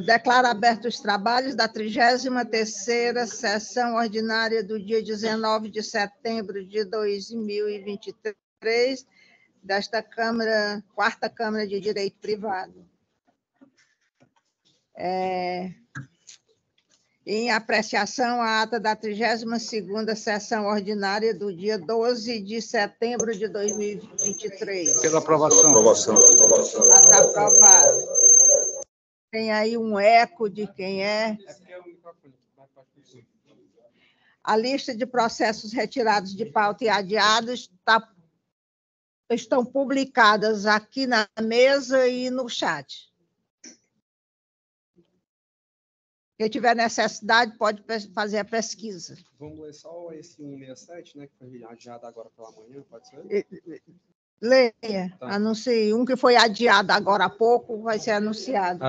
Declaro abertos os trabalhos da 33ª sessão ordinária do dia 19 de setembro de 2023, desta Câmara, 4ª Câmara de Direito Privado. Em apreciação, a ata da 32ª sessão ordinária do dia 12 de setembro de 2023. Pela aprovação. Ata aprovada. Tem aí um eco de quem é. A lista de processos retirados de pauta e adiados estão publicadas aqui na mesa e no chat. Quem tiver necessidade pode fazer a pesquisa. Vamos ler só esse 167, né, que foi adiado agora pela manhã, pode ser? Leia, Tá. Anuncie. Um que foi adiado agora há pouco vai ser anunciado.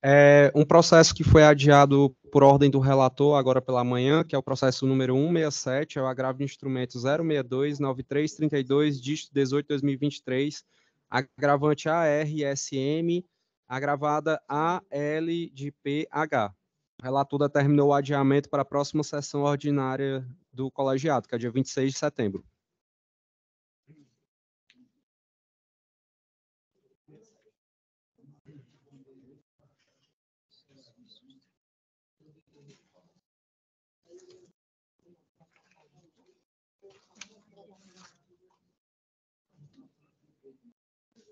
É um processo que foi adiado por ordem do relator agora pela manhã, que é o processo número 167, é o agravo de instrumento 062-9332, dígito 18/2023, agravante ARSM, agravada AL de PH. O relator determinou o adiamento para a próxima sessão ordinária do colegiado, que é dia 26 de setembro.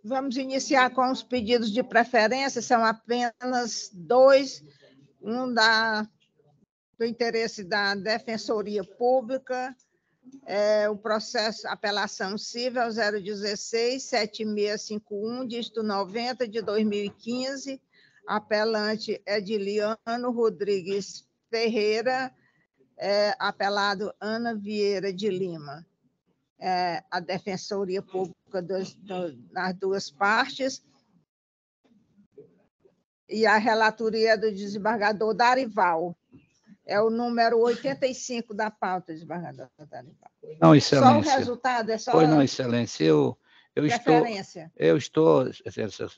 Vamos iniciar com os pedidos de preferência, são apenas dois, um do interesse da Defensoria Pública, o processo apelação civil 016-7651, dígito 90 de 2015, apelante Ediliano Rodrigues Ferreira, apelado Ana Vieira de Lima. A Defensoria Pública nas duas partes, e a relatoria do desembargador Darival. É o número 85 da pauta, desembargador Darival. Não, excelência. Só o resultado é só... Pois não, excelência. Eu estou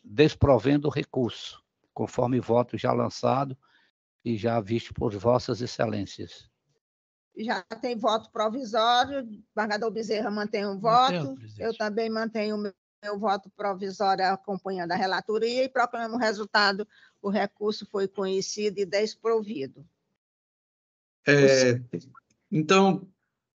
desprovendo o recurso, conforme voto já lançado e já visto por vossas excelências. Já tem voto provisório, o desembargador Bezerra mantém um voto, eu também mantenho o meu voto provisório acompanhando a relatoria e proclamo o resultado, o recurso foi conhecido e desprovido. Então,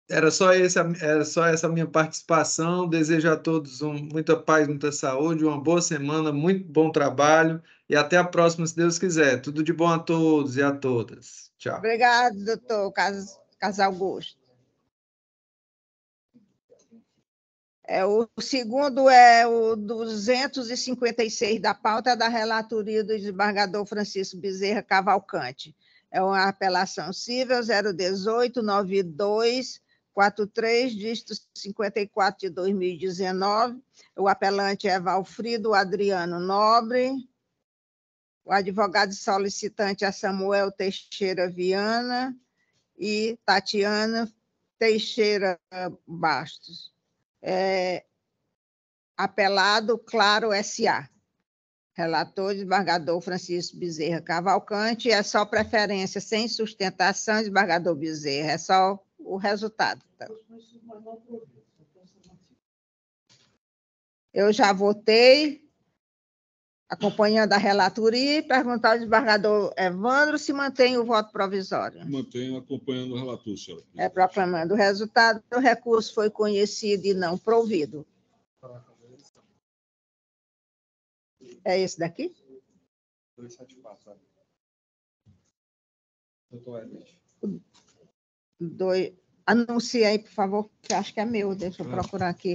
era só essa minha participação. Desejo a todos muita paz, muita saúde, uma boa semana, muito bom trabalho e até a próxima, se Deus quiser. Tudo de bom a todos e a todas. Tchau. Obrigado, doutor Casal Augusto. O segundo é o 256 da pauta da relatoria do desembargador Francisco Bezerra Cavalcante. É uma apelação civil 018-9243, dígito 54 de 2019. O apelante é Valfrido Adriano Nobre. O advogado solicitante é Samuel Teixeira Viana e Tatiana Teixeira Bastos. Apelado Claro S.A. Relator, desembargador Francisco Bezerra Cavalcante, é só preferência sem sustentação, desembargador Bezerra, é só o resultado. Então. Eu já votei, acompanhando a relatoria, e perguntar ao desembargador Evandro se mantém o voto provisório. Mantenho acompanhando o relator, senhora. Proclamando o resultado, o recurso foi conhecido e não provido. É esse daqui? 274. Doutor Edith. Anuncie aí, por favor, que acho que é meu, deixa eu procurar aqui.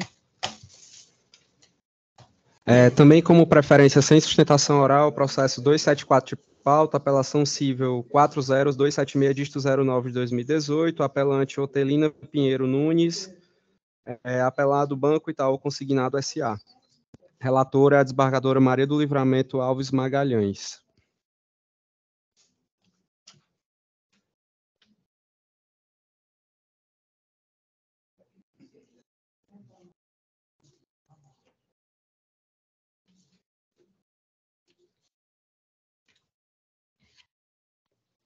Também como preferência sem sustentação oral, processo 274 de pauta, apelação civil 40276, dígito 09 de 2018, apelante Otelina Pinheiro Nunes, apelado Banco Itaú Consignado S.A. Relatora é a desembargadora Maria do Livramento Alves Magalhães.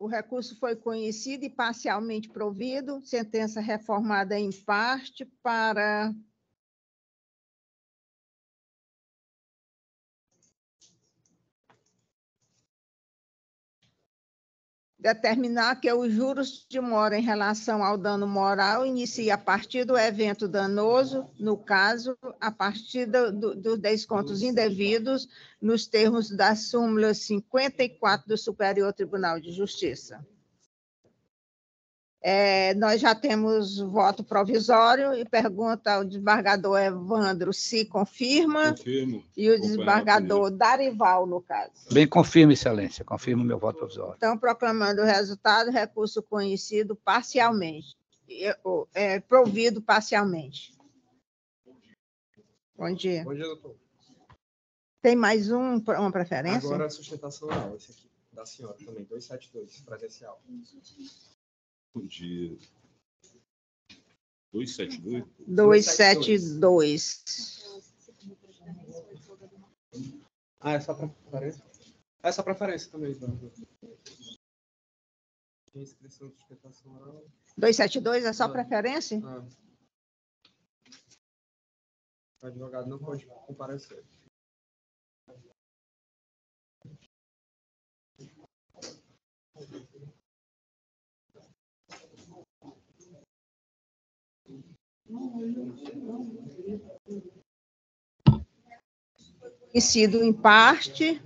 O recurso foi conhecido e parcialmente provido, sentença reformada em parte para determinar que os juros de mora em relação ao moral inicia a partir do evento danoso, no caso, a partir dos descontos indevidos, nos termos da súmula 54 do Superior Tribunal de Justiça. Nós já temos voto provisório e pergunta ao desembargador Evandro se confirma. Confirmo. E o desembargador Darival, no caso. Bem, confirmo, Excelência. Confirmo o meu voto provisório. Então, proclamando o resultado, recurso conhecido parcialmente, provido parcialmente. Bom dia. Bom dia, doutor. Tem mais uma preferência? Agora a sustentação oral, esse aqui, da senhora também, 272, presencial. Bom dia. 272? 272. Essa preferência? Essa preferência também, doutor. Inscrição de sustentação oral. 272 é só preferência? O advogado não pode comparecer. Conhecido em parte,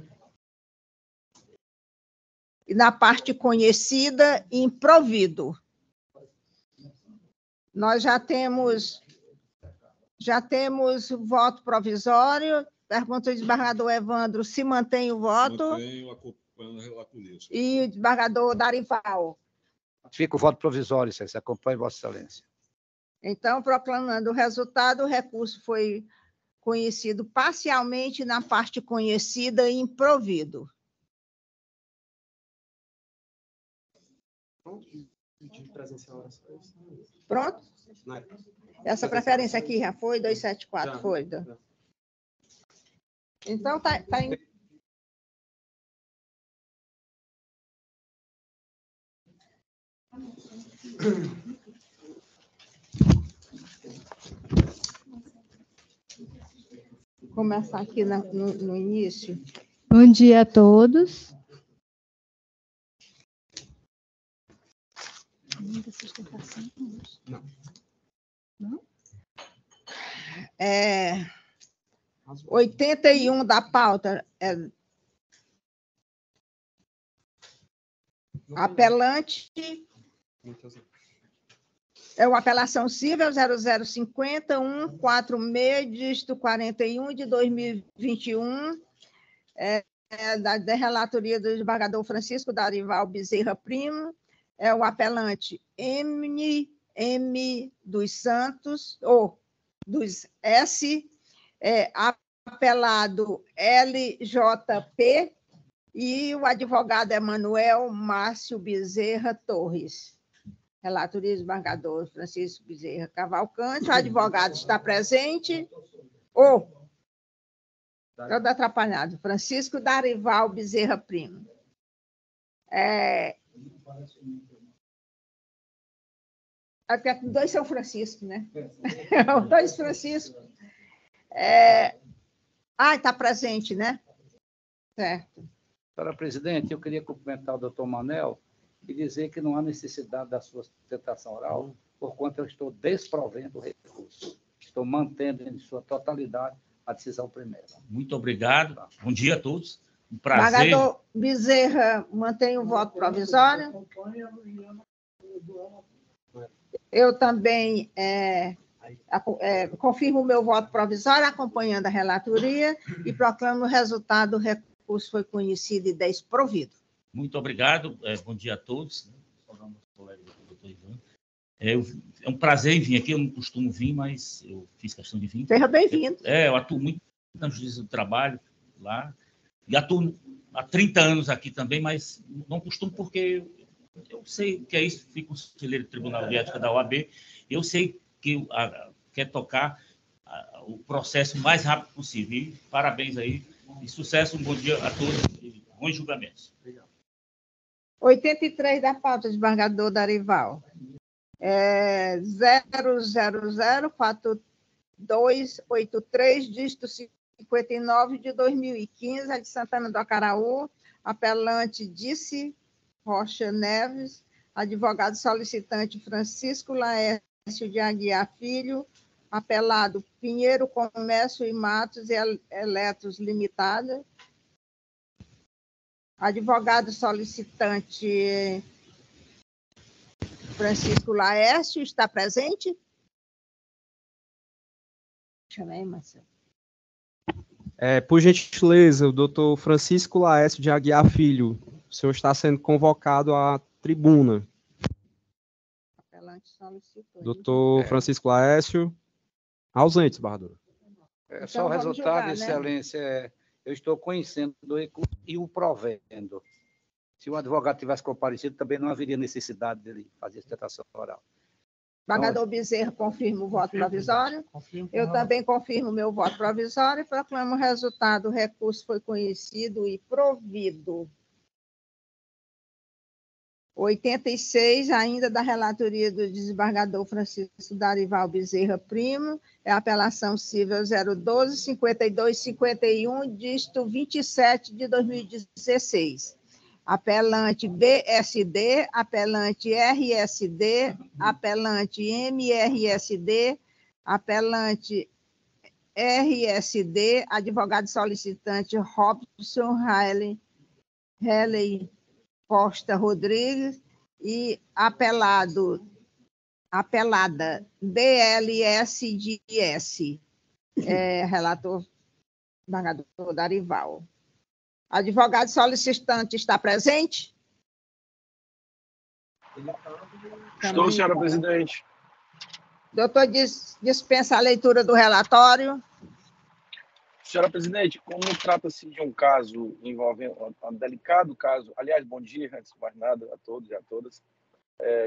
e na parte conhecida, improvido. Nós já temos voto provisório. Pergunta ao desembargador Evandro se mantém o voto. Mantenho, acompanhando a relatoria. E o desembargador Darival. Fica o voto provisório, Excelência. Acompanhe Vossa Excelência. Então, proclamando o resultado, o recurso foi conhecido parcialmente na parte conhecida e improvido. Pronto? Essa preferência aqui já foi, 274, já, foi? Já. Então, tá em... Vou começar aqui no início. Bom dia a todos. Não? 81 da pauta. Apelante. O apelação civil 0050146, dígito 41 de 2021, da relatoria do desembargador Francisco Darival Bezerra Primo, o apelante M. dos Santos, ou dos S, apelado LJP, e o advogado Emanuel Márcio Bezerra Torres. Relatoria do desembargador Francisco Bezerra Cavalcante. O advogado está presente. Todo atrapalhado. Francisco Darival Bezerra Primo. Dois São Francisco, né? Dois Francisco. Está presente, né? Certo. Senhora presidente, eu queria cumprimentar o doutor Manel e dizer que não há necessidade da sua sustentação oral, porquanto eu estou desprovendo o recurso. Estou mantendo em sua totalidade a decisão primeira. Muito obrigado. Bom dia a todos. Um prazer. Desembargador Bezerra mantém o voto provisório. Eu também confirmo o meu voto provisório, acompanhando a relatoria, e proclamo o resultado do recurso foi conhecido e desprovido. Muito obrigado. Bom dia a todos. É um prazer em vir aqui. Eu não costumo vir, mas eu fiz questão de vir. Seja bem-vindo. Eu atuo muito na Justiça do Trabalho lá. E atuo há 30 anos aqui também, mas não costumo porque eu sei que é isso. Fui conselheiro do Tribunal de Ética da OAB. Eu sei que quer tocar o processo o mais rápido possível. E parabéns aí. E sucesso. Um bom dia a todos. E bons julgamentos. Obrigado. 83 da pauta, desembargador Darival. 0004283, dígito 59 de 2015, é de Santana do Acaraú, apelante Dice Rocha Neves, advogado solicitante Francisco Laércio de Aguiar Filho, apelado Pinheiro Comércio e Matos e Eletros Limitada, advogado solicitante Francisco Laércio está presente? Chamei, Marcelo. Por gentileza, o doutor Francisco Laércio de Aguiar Filho, o senhor está sendo convocado à tribuna. Apelante solicitou. Doutor Francisco Laércio, ausente, desembargador. Então, só o resultado, julgar, excelência, eu estou conhecendo o recurso e o provendo. Se o advogado tivesse comparecido, também não haveria necessidade dele fazer sustentação oral. Desembargador Bezerra confirma o voto provisório. Eu também confirmo o meu voto provisório e proclamo o resultado. O recurso foi conhecido e provido. 86, ainda da relatoria do desembargador Francisco Darival Bezerra Primo, é a apelação civil 012-5251, dígito 27 de 2016. Apelante BSD, apelante RSD, apelante MRSD, apelante RSD, advogado solicitante Robson Helley Costa Rodrigues e apelada DLSDS, relator desembargador Darival. Advogado solicitante está presente? Estou, senhora presidente. Doutor, dispensa a leitura do relatório. Senhora presidente, como trata-se de um caso envolvendo um delicado caso, aliás, bom dia, antes de mais nada, a todos e a todas.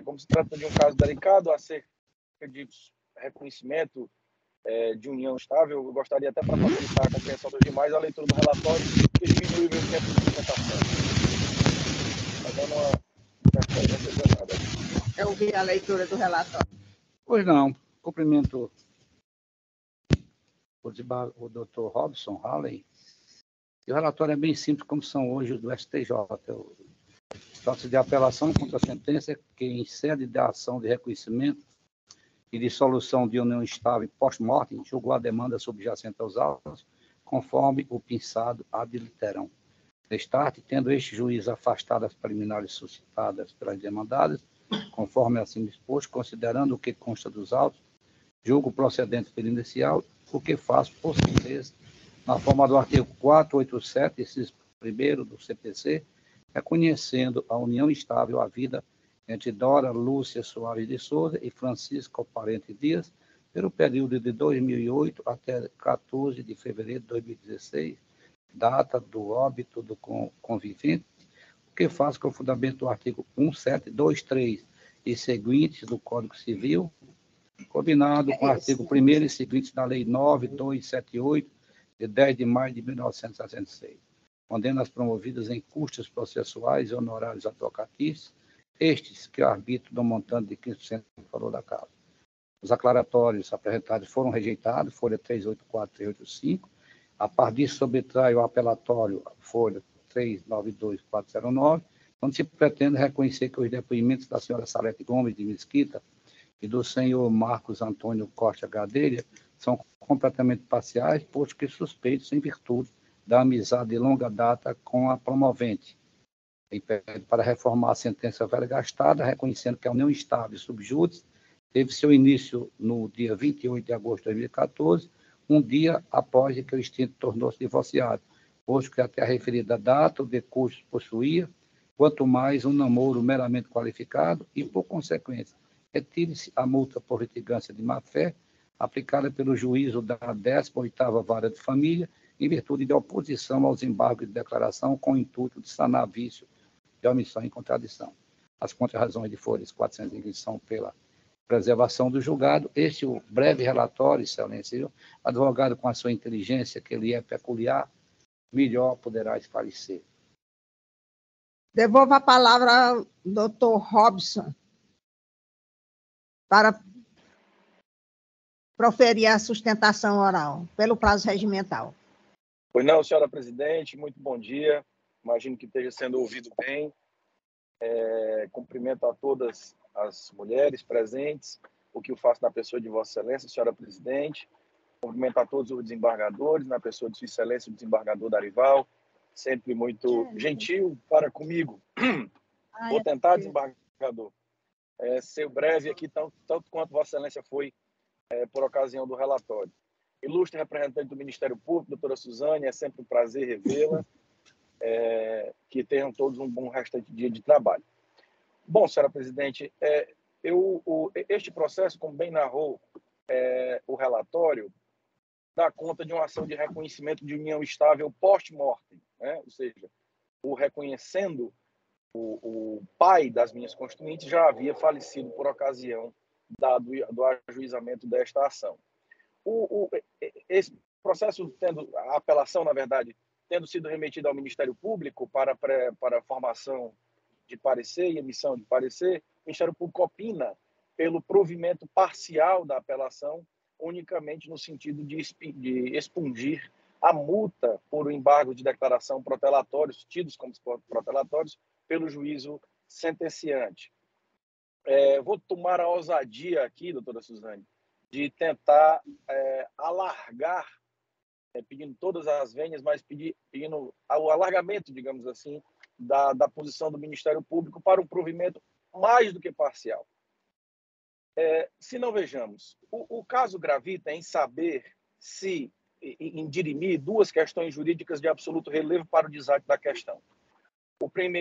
Como se trata de um caso delicado acerca de reconhecimento de união estável, eu gostaria até para facilitar a compreensão dos demais a leitura do relatório e diminuir o meu tempo de sustentação. Está dando uma interferência danada. Eu ouvi a leitura do relatório. Pois não, cumprimento o doutor Robson Halley. E o relatório é bem simples, como são hoje os do STJ. Trata-se de apelação contra a sentença que, em sede de ação de reconhecimento e dissolução de união estável post-mortem, julgou a demanda subjacente aos autos, conforme o pensado ad literam. Destarte, tendo este juiz afastado as preliminares suscitadas pelas demandadas, conforme assim disposto, considerando o que consta dos autos, julgo procedente pelo inicial, o que faço, por certeza, na forma do artigo 487, inciso 1º do CPC, reconhecendo a união estável à vida entre Dora Lúcia Soares de Souza e Francisco Parente Dias, pelo período de 2008 até 14 de fevereiro de 2016, data do óbito do convivente, o que faz com o fundamento do artigo 1723 e seguintes do Código Civil, combinado com o artigo 1º e seguintes da Lei 9278, de 10 de maio de 1966, condenas promovidas em custos processuais e honorários advocatícios, estes que o arbítrio do montante de 15% do valor da causa. Os aclaratórios apresentados foram rejeitados, folha 384 e 385. A par disso, sobretrai o apelatório, folha 392409, onde se pretende reconhecer que os depoimentos da senhora Salete Gomes de Mesquita e do senhor Marcos Antônio Costa Gadelha são completamente parciais, posto que suspeitos em virtude da amizade de longa data com a promovente, para reformar a sentença velha gastada, reconhecendo que a união estável subjúdice teve seu início no dia 28 de agosto de 2014, um dia após que o extinto tornou-se divorciado, posto que até a referida data o decurso possuía, quanto mais um namoro meramente qualificado e, por consequência, retire-se a multa por litigância de má-fé aplicada pelo juízo da 18ª Vara de Família em virtude de oposição aos embargos de declaração com o intuito de sanar vício de omissão e contradição. As contrarrazões de folhas 420 são pela preservação do julgado. Este é o breve relatório, excelência. O advogado, com a sua inteligência, que lhe é peculiar, melhor poderá esclarecer. Devolvo a palavra ao doutor Robson para proferir a sustentação oral, pelo prazo regimental. Pois não, senhora presidente, muito bom dia. Imagino que esteja sendo ouvido bem. Cumprimento a todas as mulheres presentes, o que eu faço na pessoa de Vossa Excelência, senhora presidente. Cumprimento a todos os desembargadores, na pessoa de Sua Excelência, o desembargador Darival, sempre muito gentil para comigo. Vou tentar, desembargador, ser breve aqui, tanto quanto Vossa Excelência foi por ocasião do relatório. Ilustre representante do Ministério Público, doutora Suzane, é sempre um prazer revê-la. Que tenham todos um bom restante dia de trabalho. Bom, senhora presidente, este processo, como bem narrou o relatório, dá conta de uma ação de reconhecimento de união estável post-mortem, né? Ou seja, o reconhecendo o pai das minhas constituintes já havia falecido por ocasião do ajuizamento desta ação. Esse processo, tendo a apelação, na verdade, tendo sido remetido ao Ministério Público para formação de parecer e emissão de parecer, o Ministério Público opina pelo provimento parcial da apelação, unicamente no sentido de expungir a multa por embargo de declaração protelatórios, tidos como protelatórios, pelo juízo sentenciante. Vou tomar a ousadia aqui, doutora Suzane, de tentar alargar, pedindo todas as vênias, mas pedindo o alargamento, digamos assim, da posição do Ministério Público para um provimento mais do que parcial. Se não vejamos, o caso gravita em saber se, em dirimir duas questões jurídicas de absoluto relevo para o deságio da questão.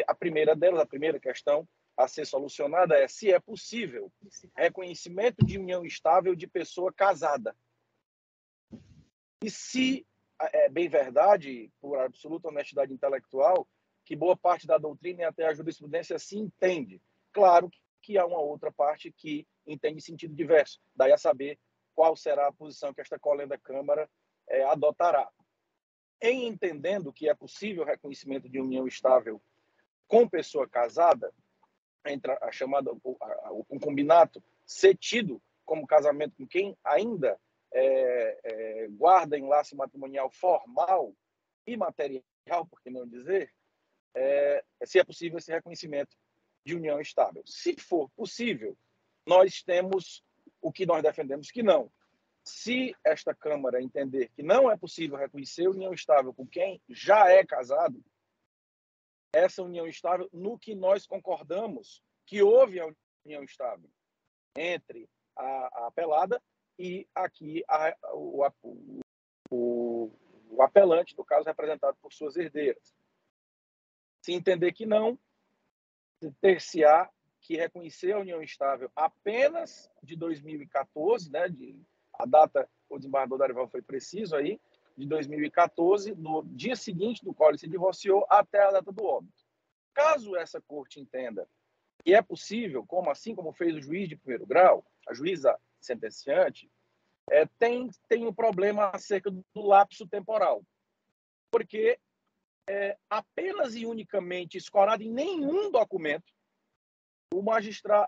A primeira delas, a primeira questão a ser solucionada é se é possível reconhecimento de união estável de pessoa casada. E se é bem verdade, por absoluta honestidade intelectual, que boa parte da doutrina e até a jurisprudência se entende. Claro que há uma outra parte que entende sentido diverso. Daí a saber qual será a posição que esta colenda Câmara adotará. Em entendendo que é possível reconhecimento de união estável com pessoa casada, entre a chamada o concubinato ser tido como casamento com quem ainda guarda enlace matrimonial formal e material, por que não dizer, se é possível esse reconhecimento de união estável. Se for possível, nós temos o que nós defendemos que não. Se esta Câmara entender que não é possível reconhecer união estável com quem já é casado, essa união estável, no que nós concordamos que houve a união estável entre a apelada e aqui o apelante, no caso, representado por suas herdeiras. Se entender que não, ter-se-á que reconhecer a união estável apenas de 2014, né, a data, o desembargador Darival foi preciso aí, de 2014, no dia seguinte do qual ele se divorciou, até a data do óbito. Caso essa corte entenda que é possível, assim como fez o juiz de primeiro grau, a juíza sentenciante, tem um problema acerca do lapso temporal, porque apenas e unicamente escorado em nenhum documento,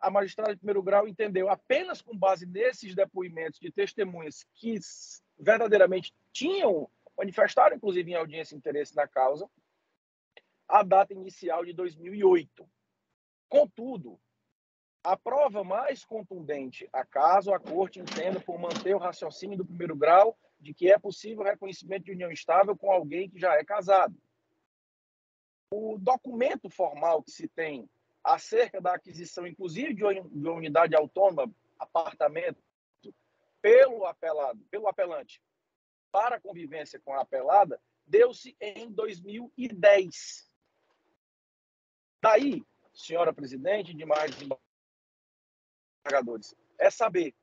a magistrada de primeiro grau entendeu apenas com base nesses depoimentos de testemunhas que verdadeiramente manifestaram, inclusive em audiência, interesse na causa, a data inicial de 2008. Contudo, a prova mais contundente, acaso a corte entenda por manter o raciocínio do primeiro grau de que é possível reconhecimento de união estável com alguém que já é casado. O documento formal que se tem acerca da aquisição, inclusive de uma unidade autônoma, apartamento, pelo apelante para a convivência com a apelada, deu-se em 2010. Daí, senhora presidente, demais desembargadores, é saber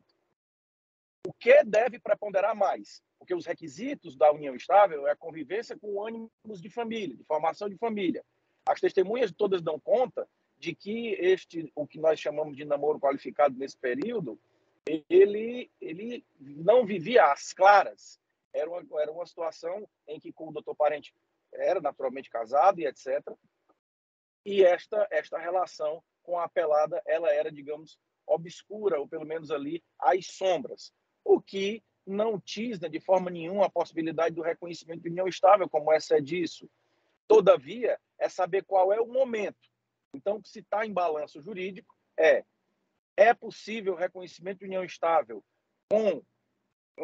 o que deve preponderar mais, porque os requisitos da união estável é a convivência com ânimos de família, de formação de família. As testemunhas todas dão conta de que o que nós chamamos de namoro qualificado nesse período, ele não vivia às claras. Era uma situação em que o doutor Parente era naturalmente casado e etc. e esta relação com a apelada, ela era, digamos, obscura, ou pelo menos ali às sombras, o que não tisna de forma nenhuma a possibilidade do reconhecimento de união estável, como essa é disso. Todavia, é saber qual é o momento. Então, se está em balanço jurídico, é possível reconhecimento de união estável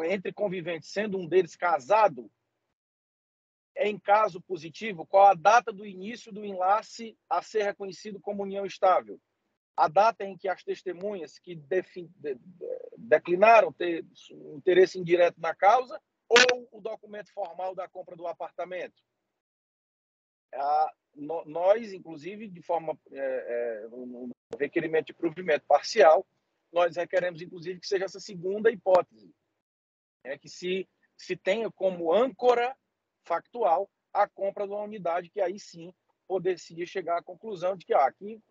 entre conviventes, sendo um deles casado? Em caso positivo, qual a data do início do enlace a ser reconhecido como união estável? A data em que as testemunhas que declinaram ter interesse indireto na causa ou o documento formal da compra do apartamento? Nós, inclusive, de forma um requerimento de provimento parcial, nós requeremos, inclusive, que seja essa segunda hipótese, que se tenha como âncora factual a compra de uma unidade, que aí sim poder-se chegar à conclusão de que aqui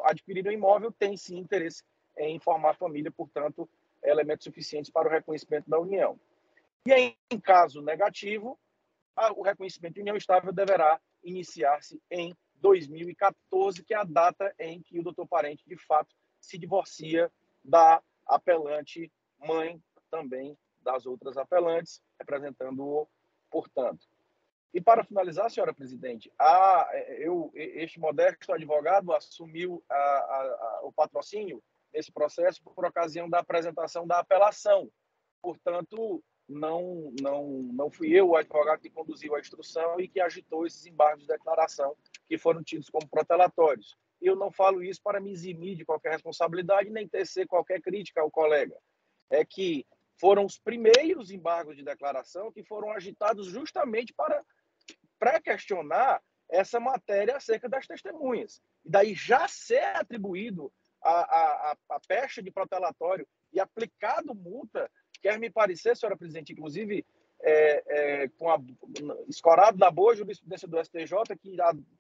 adquirir o imóvel tem sim interesse em formar a família, portanto, elementos suficientes para o reconhecimento da união. E em caso negativo, o reconhecimento de união estável deverá iniciar-se em 2014, que é a data em que o doutor Parente, de fato, se divorcia da apelante mãe também das outras apelantes, representando-o, portanto. E para finalizar, senhora presidente, este modesto advogado assumiu o patrocínio desse processo por ocasião da apresentação da apelação. Portanto, não fui eu o advogado que conduziu a instrução e que agitou esses embargos de declaração que foram tidos como protelatórios. Eu não falo isso para me eximir de qualquer responsabilidade, nem tecer qualquer crítica ao colega. É que foram os primeiros embargos de declaração que foram agitados justamente para questionar essa matéria acerca das testemunhas. E daí já ser atribuído a pecha de protelatório e aplicado multa, quer me parecer, senhora presidente, inclusive escorado da boa jurisprudência do STJ,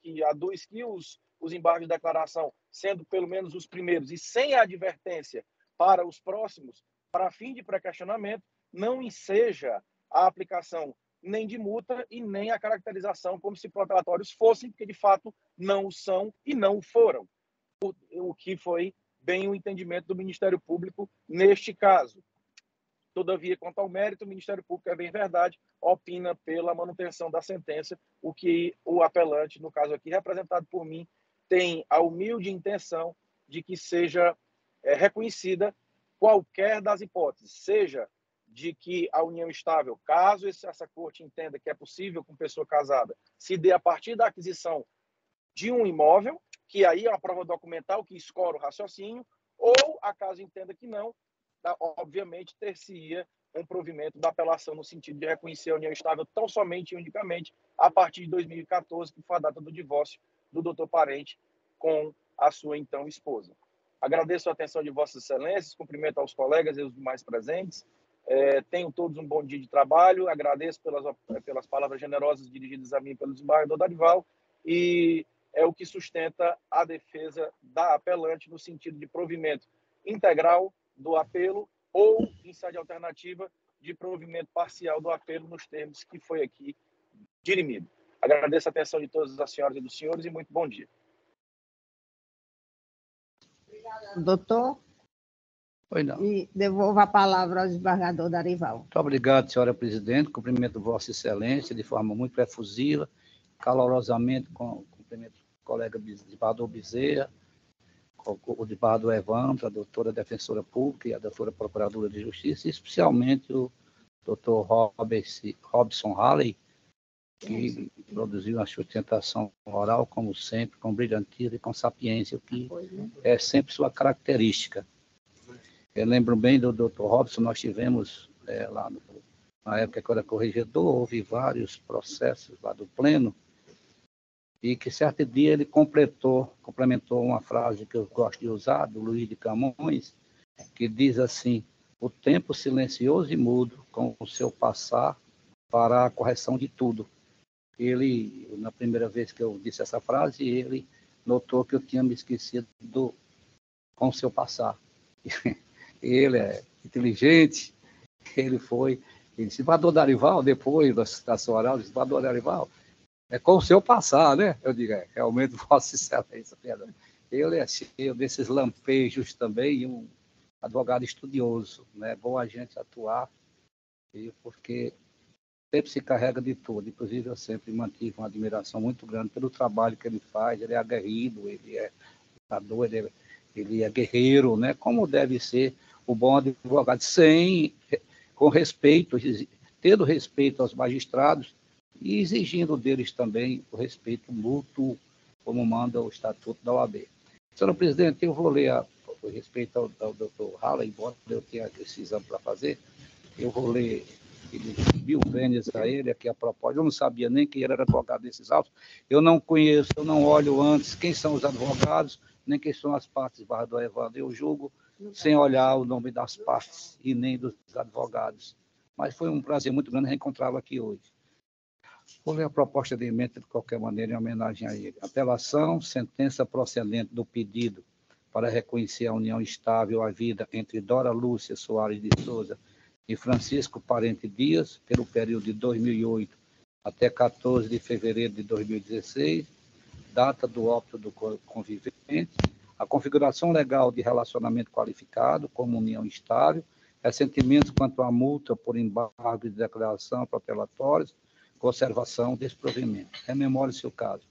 que aduz que os embargos de declaração, sendo pelo menos os primeiros e sem a advertência para os próximos, para fim de pré-questionamento, não enseja a aplicação nem de multa e nem a caracterização como se protelatórios fossem, porque de fato não são e não foram. O que foi bem o entendimento do Ministério Público neste caso. Todavia, quanto ao mérito, o Ministério Público, é bem verdade, opina pela manutenção da sentença, o que o apelante, no caso aqui representado por mim, tem a humilde intenção de que seja reconhecida qualquer das hipóteses, seja de que a união estável, caso essa corte entenda que é possível com pessoa casada, se dê a partir da aquisição de um imóvel, que aí é uma prova documental que escora o raciocínio, ou, acaso entenda que não, obviamente ter-se-ia um provimento da apelação no sentido de reconhecer a união estável tão somente e unicamente a partir de 2014, que foi a data do divórcio do doutor Parente com a sua então esposa. Agradeço a atenção de Vossas Excelências, cumprimento aos colegas e aos demais presentes. Tenham todos um bom dia de trabalho, agradeço pelas palavras generosas dirigidas a mim e pelo desembargador Darival, e é o que sustenta a defesa da apelante no sentido de provimento integral do apelo ou, em sede alternativa, de provimento parcial do apelo nos termos que foi aqui dirimido. Agradeço a atenção de todas as senhoras e dos senhores e muito bom dia. Doutor? Pois não. E devolvo a palavra ao desembargador Darival. Muito obrigado, senhora presidente. Cumprimento Vossa Excelência de forma muito efusiva, calorosamente, cumprimento o colega desembargador Bezerra, o desembargador Evandro, a doutora defensora pública e a doutora procuradora de justiça, e especialmente o doutor Robson Halley, que produziu uma sustentação oral, como sempre, com brilhantismo e com sapiência, o que é sempre sua característica. Eu lembro bem do Dr. Robson, nós tivemos lá na época que eu era corregedor, houve vários processos lá do Pleno, e que certo dia ele complementou uma frase que eu gosto de usar, do Luiz de Camões, que diz assim: o tempo silencioso e mudo, com o seu passar para a correção de tudo. Ele, na primeira vez que eu disse essa frase, ele notou que eu tinha me esquecido com o seu passar. Ele é inteligente, ele disse, desembargador Darival, depois da sua oral, desembargador Darival, É como se eu passar, né? Eu digo, realmente, Vossa Excelência, perdão. Ele é cheio desses lampejos também, e um advogado estudioso, né? Bom a gente atuar, porque sempre se carrega de tudo. Inclusive, eu sempre mantive uma admiração muito grande pelo trabalho que ele faz. Ele é aguerrido, ele é lutador, ele é guerreiro, né? Como deve ser o bom advogado, com respeito, tendo respeito aos magistrados e exigindo deles também o respeito mútuo, como manda o Estatuto da OAB. Senhor presidente, eu vou ler a respeito ao doutor Halley, embora eu tenha esse exame para fazer, eu vou ler mil vênias a ele aqui a propósito. Eu não sabia nem que ele era advogado desses autos. Eu não conheço, eu não olho antes quem são os advogados, nem quem são as partes barra do Evandro. Eu julgo sem olhar o nome das partes e nem dos advogados. Mas foi um prazer muito grande reencontrá-lo aqui hoje. Vou ler a proposta de emenda de qualquer maneira em homenagem a ele. Apelação, sentença procedente do pedido para reconhecer a união estável à vida entre Dora Lúcia Soares de Souza e Francisco Parente Dias, pelo período de 2008 até 14 de fevereiro de 2016, data do óbito do convivente, a configuração legal de relacionamento qualificado como união estável, ressentimentos quanto à multa por embargo de declaração protelatórios, conservação, desprovimento. Rememore-se o caso.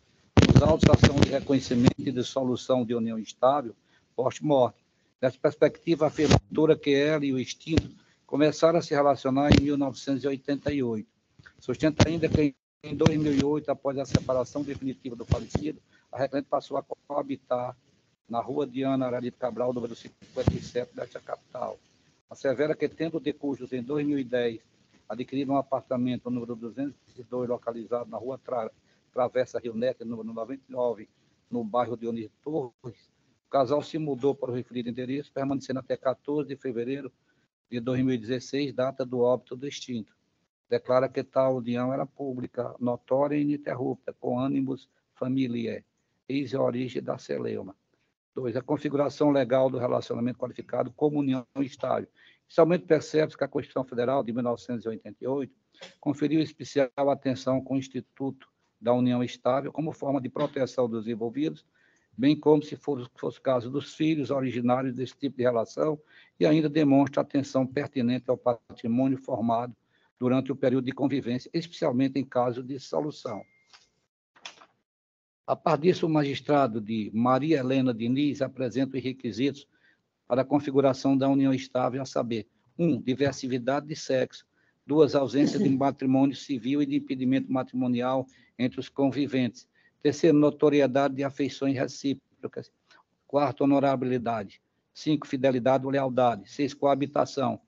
Os autos ação de reconhecimento e dissolução de união estável, post-morte. Nessa perspectiva, a afirmatura que ela e o extinto começaram a se relacionar em 1988. Sustenta ainda que em 2008, após a separação definitiva do falecido, a requerente passou a coabitar na rua Diana Ararito Cabral, número 57 desta capital. Assevera que, tendo de cujos em 2010 adquirido um apartamento número 202, localizado na rua Travessa Rio Neto, número 99, no bairro de Dionísio Torres, o casal se mudou para o referido endereço, permanecendo até 14 de fevereiro de 2016, data do óbito do extinto. Declara que tal união era pública, notória e ininterrupta, com ânimos familiar. Eis a origem da celeuma. 2. A configuração legal do relacionamento qualificado como união estável. Inicialmente percebe-se que a Constituição Federal de 1988 conferiu especial atenção com o Instituto da União Estável como forma de proteção dos envolvidos, bem como se fosse o caso dos filhos originários desse tipo de relação, e ainda demonstra atenção pertinente ao patrimônio formado durante o período de convivência, especialmente em caso de dissolução. A par disso, o magistrado de Maria Helena Diniz apresenta os requisitos para a configuração da união estável, a saber, 1. Diversidade de sexo. 2. Ausência de matrimônio civil e de impedimento matrimonial entre os conviventes. 3. Notoriedade de afeições recíprocas. 4. Honorabilidade. 5. Fidelidade ou lealdade. 6. Coabitação.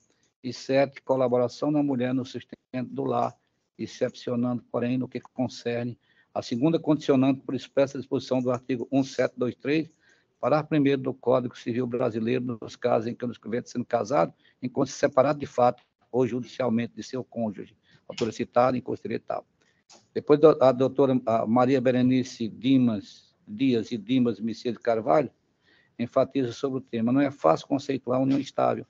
E 7. Colaboração da mulher no sustento do lar, excepcionando, porém, no que concerne a segunda condicionante por expressa disposição do artigo 1723, parágrafo 1º do Código Civil Brasileiro, nos casos em que os conviventes sendo casados, enquanto separados de fato ou judicialmente de seu cônjuge, autora citada em conselho e tal. Depois a doutora Maria Berenice Dias e Dimas Messias de Carvalho enfatiza sobre o tema. Não é fácil conceituar a união estável,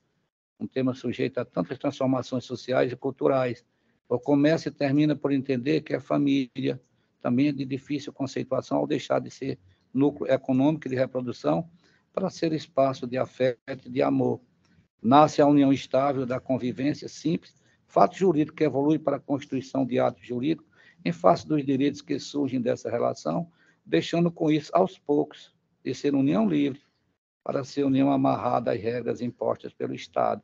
um tema sujeito a tantas transformações sociais e culturais. O começa e termina por entender que a família também é de difícil conceituação ao deixar de ser núcleo econômico e de reprodução para ser espaço de afeto e de amor. Nasce a união estável da convivência simples, fato jurídico que evolui para a constituição de atos jurídicos em face dos direitos que surgem dessa relação, deixando com isso, aos poucos, de ser união livre para ser união amarrada às regras impostas pelo Estado.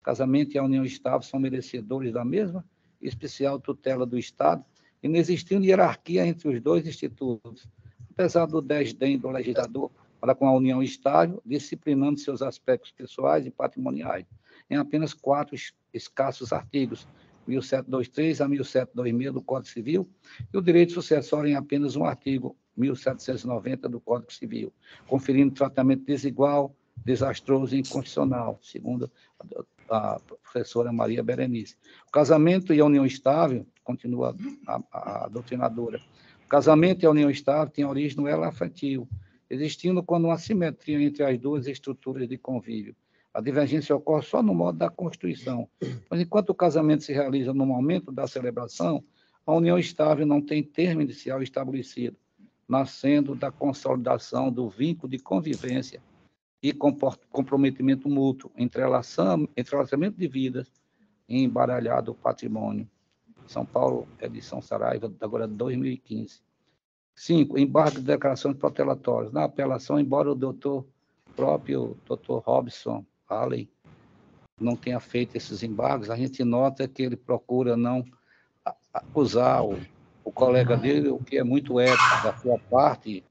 O casamento e a união estável são merecedores da mesma especial tutela do Estado, e não existindo hierarquia entre os dois institutos, apesar do desdém do legislador para com a união estável, disciplinando seus aspectos pessoais e patrimoniais, em apenas 4 escassos artigos, 1723 a 1726 do Código Civil, e o direito sucessório em apenas um artigo, 1790 do Código Civil, conferindo tratamento desigual, desastroso e inconstitucional, segundo a professora Maria Berenice. O casamento e a união estável, continua a doutrinadora, o casamento e a união estável têm origem no elo afetivo, existindo quando uma simetria entre as duas estruturas de convívio. A divergência ocorre só no modo da constituição, mas enquanto o casamento se realiza no momento da celebração, A união estável não tem termo inicial estabelecido, nascendo da consolidação do vínculo de convivência e comprometimento mútuo, entrelaçamento de vidas e embaralhado patrimônio. São Paulo, edição Saraiva, agora 2015. 5. Embargo de declarações protelatórias. Na apelação, embora o próprio doutor Robson Halley não tenha feito esses embargos, a gente nota que ele procura não acusar o colega dele, o que é muito ético da sua parte,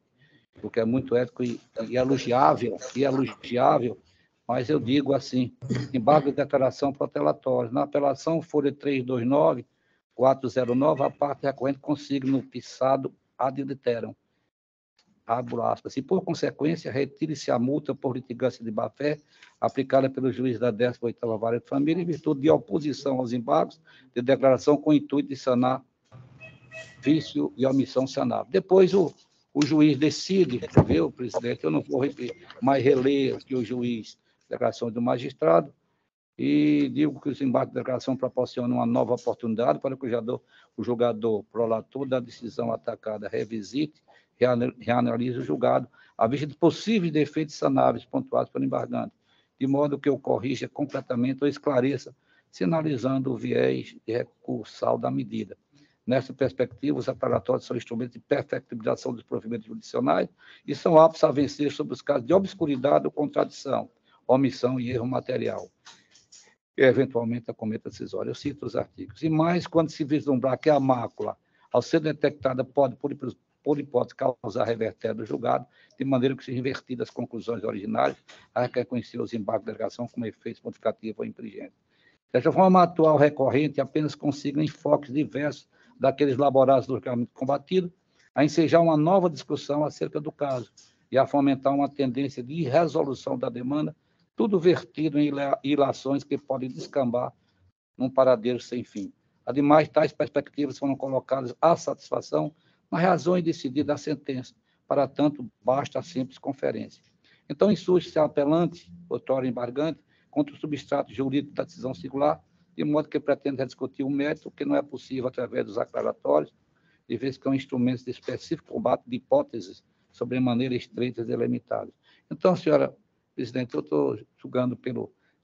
o que é muito ético e elogiável, mas eu digo assim, embargo de declaração protelatória. Na apelação, folha 329-409, a parte recorrente consigna no pisado ad literam, abro aspas, e por consequência retire-se a multa por litigância de má-fé aplicada pelo juiz da 18ª Vara de Família em virtude de oposição aos embargos de declaração com o intuito de sanar vício e omissão sanável. Depois o juiz decide, viu, presidente? Eu não vou mais reler aqui o juiz, declaração do magistrado, e digo que os embargos de declaração proporcionam uma nova oportunidade para que o julgador prolator da decisão atacada revisite, reanalise o julgado, à vista de possíveis defeitos sanáveis pontuados pelo embargante, de modo que o corrija completamente ou esclareça, sinalizando o viés de recursal da medida. Nessa perspectiva, os apelatórios são instrumentos de perfectibilização dos provimentos jurisdicionais e são aptos a vencer sobre os casos de obscuridade ou contradição, omissão e erro material, e eventualmente a cometa decisória. Eu cito os artigos. E mais, quando se vislumbrar que a mácula, ao ser detectada, pode, por hipótese, causar revertério do julgado, de maneira que sejam invertidas as conclusões originárias, a reconhecer os embargos de delegação como efeitos modificativos ou impingentes. Dessa forma, a atual recorrente apenas consigna enfoques diversos daqueles elaborados do julgamento combatido, a ensejar uma nova discussão acerca do caso e a fomentar uma tendência de resolução da demanda, tudo vertido em ilações que podem descambar num paradeiro sem fim. Ademais, tais perspectivas foram colocadas à satisfação nas razões decididas da sentença, para tanto, basta a simples conferência. Então, insurge-se a apelante, outrora embargante, contra o substrato jurídico da decisão singular, de modo que pretende rediscutir o mérito, que não é possível através dos aclaratórios, de vez que é um instrumento de específico combate de hipóteses sobre maneira estreitas e limitadas. Então, senhora presidente, eu estou julgando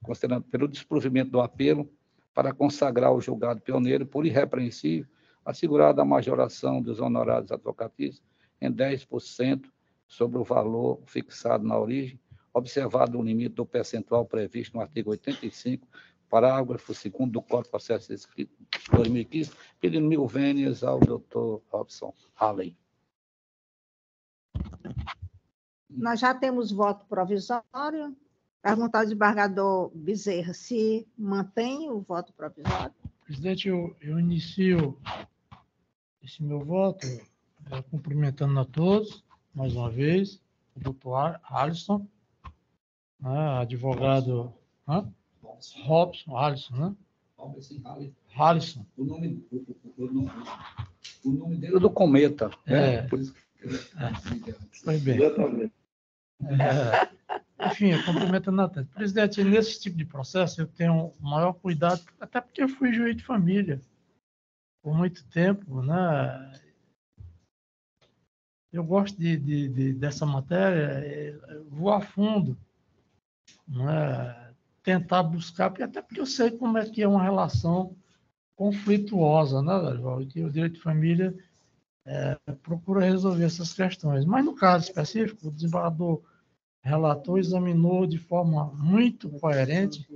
considerando pelo desprovimento do apelo para consagrar o julgado pioneiro por irrepreensível, assegurada a majoração dos honorários advocatícios em 10% sobre o valor fixado na origem, observado o limite do percentual previsto no artigo 85, parágrafo 2º do Código de Processo Escrito de 2015, pedindo 1000 vênias ao doutor Robson Halley. Nós já temos voto provisório. Perguntar ao desembargador Bezerra se mantém o voto provisório. Presidente, eu inicio esse meu voto cumprimentando a todos, mais uma vez, o doutor Alisson, advogado Robson, Alisson, né? Alisson. O nome dele é do Cometa. Né? Foi bem. Enfim, cumprimentando a todos. Presidente, nesse tipo de processo eu tenho o maior cuidado, até porque eu fui juiz de família por muito tempo, né? Eu gosto dessa matéria, vou a fundo, né? Tentar buscar, até porque eu sei como é que é uma relação conflituosa, né, que o direito de família procura resolver essas questões. Mas, no caso específico, o desembargador relator examinou de forma muito coerente,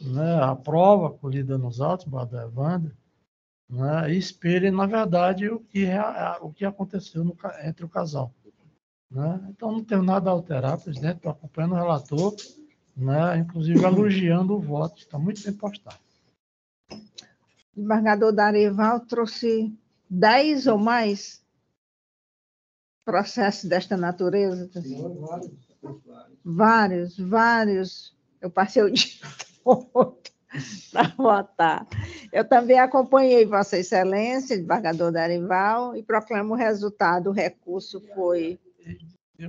né, a prova colhida nos autos, da Evandro, né, e espelha, na verdade, o que aconteceu entre o casal. Né? Então, não tenho nada a alterar, presidente, estou acompanhando o relator, né, inclusive elogiando o voto, está muito bem postado. O desembargador Darival trouxe 10 ou mais processos desta natureza? Vários. Eu passei o dia todo para votar. Eu também acompanhei Vossa Excelência, desembargador Darival, e proclamo o resultado. O recurso foi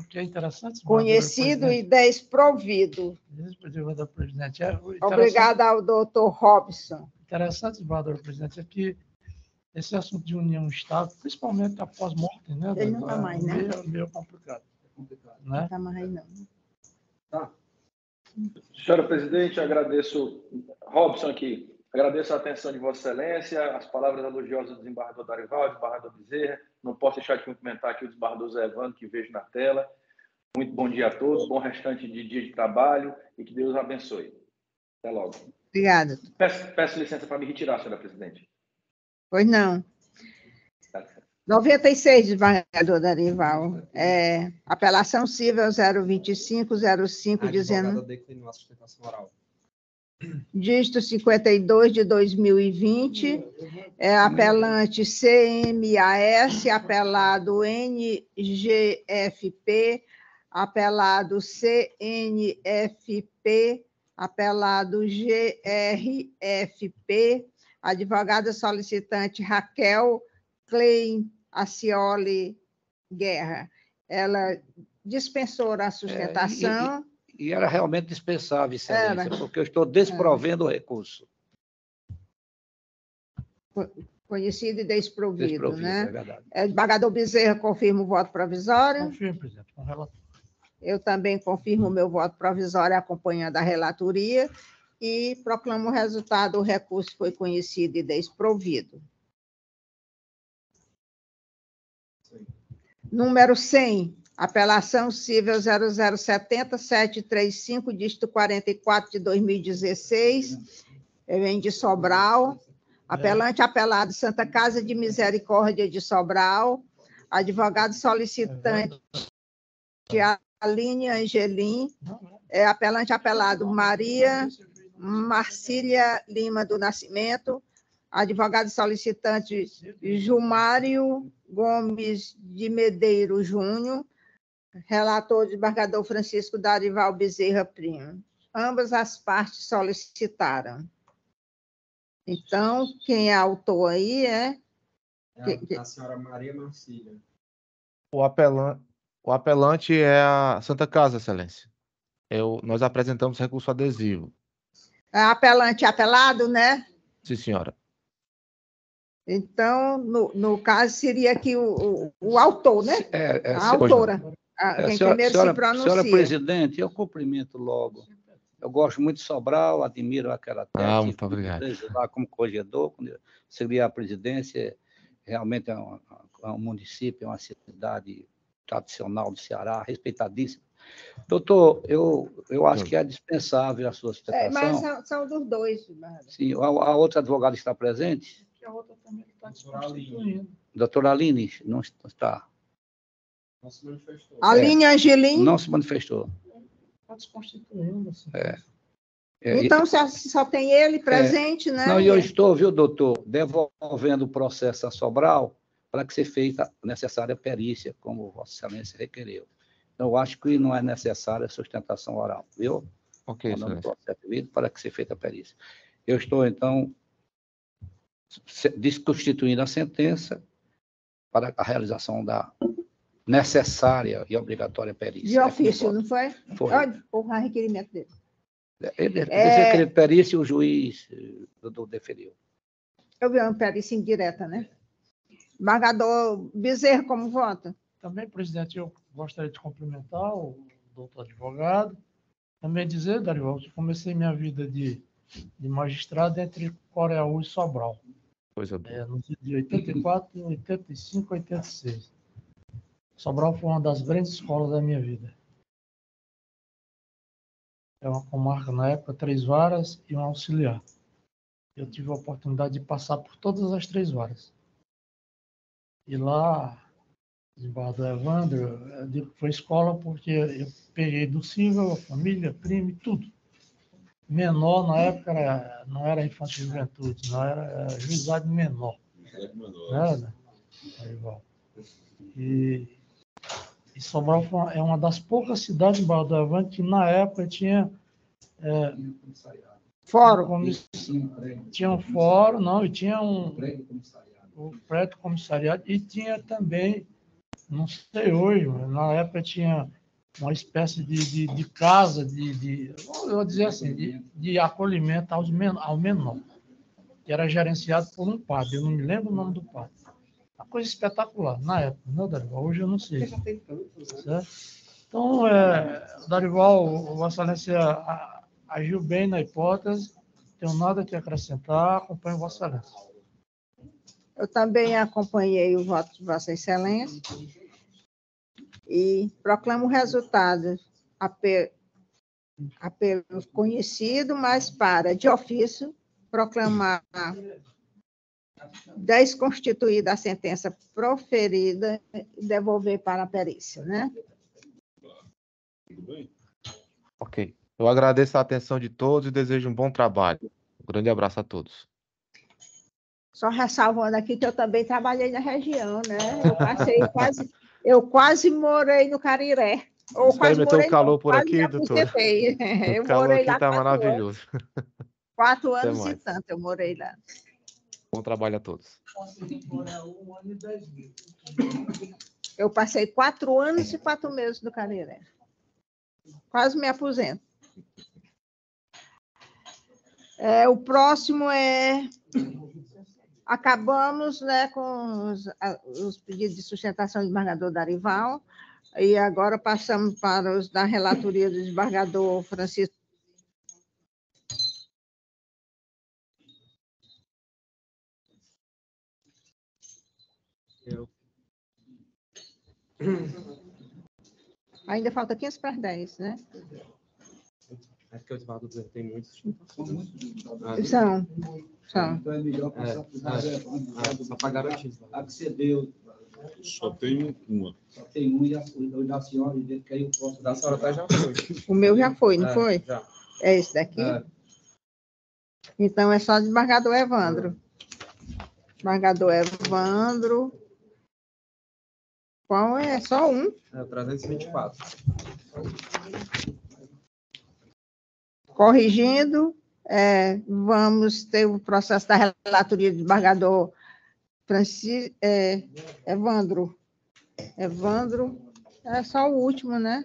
que é interessante, conhecido e desprovido. Presidente, Obrigada ao doutor Robson. Interessante, desembargador presidente, é que esse assunto de união Estado, principalmente após morte, né? Ele não está mais, né? Meio complicado. Não está mais aí, não. Tá. Senhora presidente, agradeço, Robson aqui, agradeço a atenção de Vossa Excelência, as palavras elogiosas do desembargador Darival, do desembargador Bezerra. Não posso deixar de cumprimentar aqui o desembargador Zé Evandro, que vejo na tela. Muito bom dia a todos, bom restante de dia de trabalho e que Deus abençoe. Até logo. Obrigada. Peço licença para me retirar, senhora presidente. Pois não. 96, desembargador Darival. Apelação civil 02505, dizendo... declinou a sustentação oral. Dígito 52 de 2020, apelante CMAS, apelado NGFP, apelado CNFP, apelado GRFP, advogada solicitante Raquel Klein Acioli Guerra. Ela dispensou a sustentação. E era realmente dispensável, Excelência, porque eu estou desprovendo o recurso. Conhecido e desprovido, né? É verdade. Desembargador Bezerra confirma o voto provisório? Confirmo, presidente, com o relator. Eu também confirmo o meu voto provisório acompanhando a relatoria e proclamo o resultado, o recurso foi conhecido e desprovido. Sim. Número 100, apelação civil 0070735, dígito 44 de 2016, vem de Sobral. Apelante apelado Santa Casa de Misericórdia de Sobral, advogado solicitante Aline Angelim, apelante apelado Maria Marcília Lima do Nascimento, advogado solicitante Gilmário Gomes de Medeiros Júnior, relator desembargador Francisco Darival Bezerra Primo. Ambas as partes solicitaram. Então, quem é autor aí é a senhora Maria Marcília. O apelante é a Santa Casa, Excelência. Nós apresentamos recurso adesivo. Apelante apelado, né? Sim, senhora. Então, no caso, seria aqui o autor, né? A autora. Quem primeiro se pronuncia. Senhora presidente, eu cumprimento logo. Eu gosto muito de Sobral, admiro aquela terra. Muito obrigado. Lá como corregedor, quando eu segui a presidência, realmente é um município, é uma cidade tradicional do Ceará, respeitadíssima. Doutor, eu acho que é dispensável a sua sustentação. Mas são dos dois. Sim, a outra advogada está presente? A outra também está se constituindo. Doutora Aline não está. Não se manifestou. Aline Angelim? Não se manifestou. Está se constituindo. Assim. Então, só tem ele presente, né? Não, e eu estou, viu, doutor, devolvendo o processo a Sobral para que seja feita a necessária perícia, como Vossa Excelência requereu. Então, eu acho que não é necessária a sustentação oral, viu? Ok, Excelência. Processo devido para que seja feita a perícia. Eu estou, então, desconstituindo a sentença para a realização da necessária e obrigatória perícia. De ofício, não foi? Foi. O requerimento dele. Ele queria perícia e o juiz deferiu. Eu vi uma perícia indireta, né? Desembargador Bezerra, como vota? Também, presidente, eu gostaria de cumprimentar o doutor advogado. Também dizer, Darival, que comecei minha vida de magistrado entre Coreaú e Sobral. Coisa boa. No dia de 84, 85, 86. Sobral foi uma das grandes escolas da minha vida. É uma comarca, na época, 3 varas e um auxiliar. Eu tive a oportunidade de passar por todas as 3 varas. E lá, desembargador Evandro, eu digo que foi escola porque eu peguei do civil, família, primo, tudo. Menor, na época, não era infantil e juventude, não era juizado menor. Né? E Sobral é uma das poucas cidades em Barra do Evandro que, na época, tinha fórum. Tinha um fórum, não, e tinha um prédio comissariado, e tinha também, não sei hoje, mas na época tinha uma espécie de casa, eu vou dizer assim, de acolhimento ao menor. que era gerenciado por um padre, eu não me lembro o nome do padre. Uma coisa espetacular, na época, não, Darival? Hoje eu não sei. Certo? Então, Darival, Vossa Excelência agiu bem na hipótese, não tenho nada que acrescentar, acompanho Vossa Excelência. Eu também acompanhei o voto de Vossa Excelência e proclamo o resultado apelo conhecido, mas para, de ofício, proclamar desconstituída a sentença proferida e devolver para a perícia, né? Tudo bem? Ok. Eu agradeço a atenção de todos e desejo um bom trabalho. Um grande abraço a todos. Só ressalvando aqui que eu também trabalhei na região, né? Eu quase morei no Cariré. Ou quase Experimentou morei, o calor não, por quase aqui, me doutora? aposentei. O Eu calor morei aqui lá está 4 anos. maravilhoso. 4 Até anos e mais. tanto eu morei lá. Bom trabalho a todos. Eu passei 4 anos e 4 meses no Cariré. Quase me aposento. O próximo acabamos, né, com os pedidos de sustentação do desembargador Darival, e agora passamos para os da relatoria do desembargador Francisco. Ainda falta 15 para as 10, né? Acho que o Osvaldo tem muitos. São. Então é melhor passar Só para garantir. Accedeu. Só tem uma. Só tem um e o da senhora, que aí eu posso. Da senhora tá já foi. O meu já foi, não foi? Já. É esse daqui? Então é só desembargador Evandro. Desembargador Evandro. Qual é? Só um. O 324. Corrigindo, vamos ter o processo da relatoria do desembargador Evandro. Evandro, é só o último, né?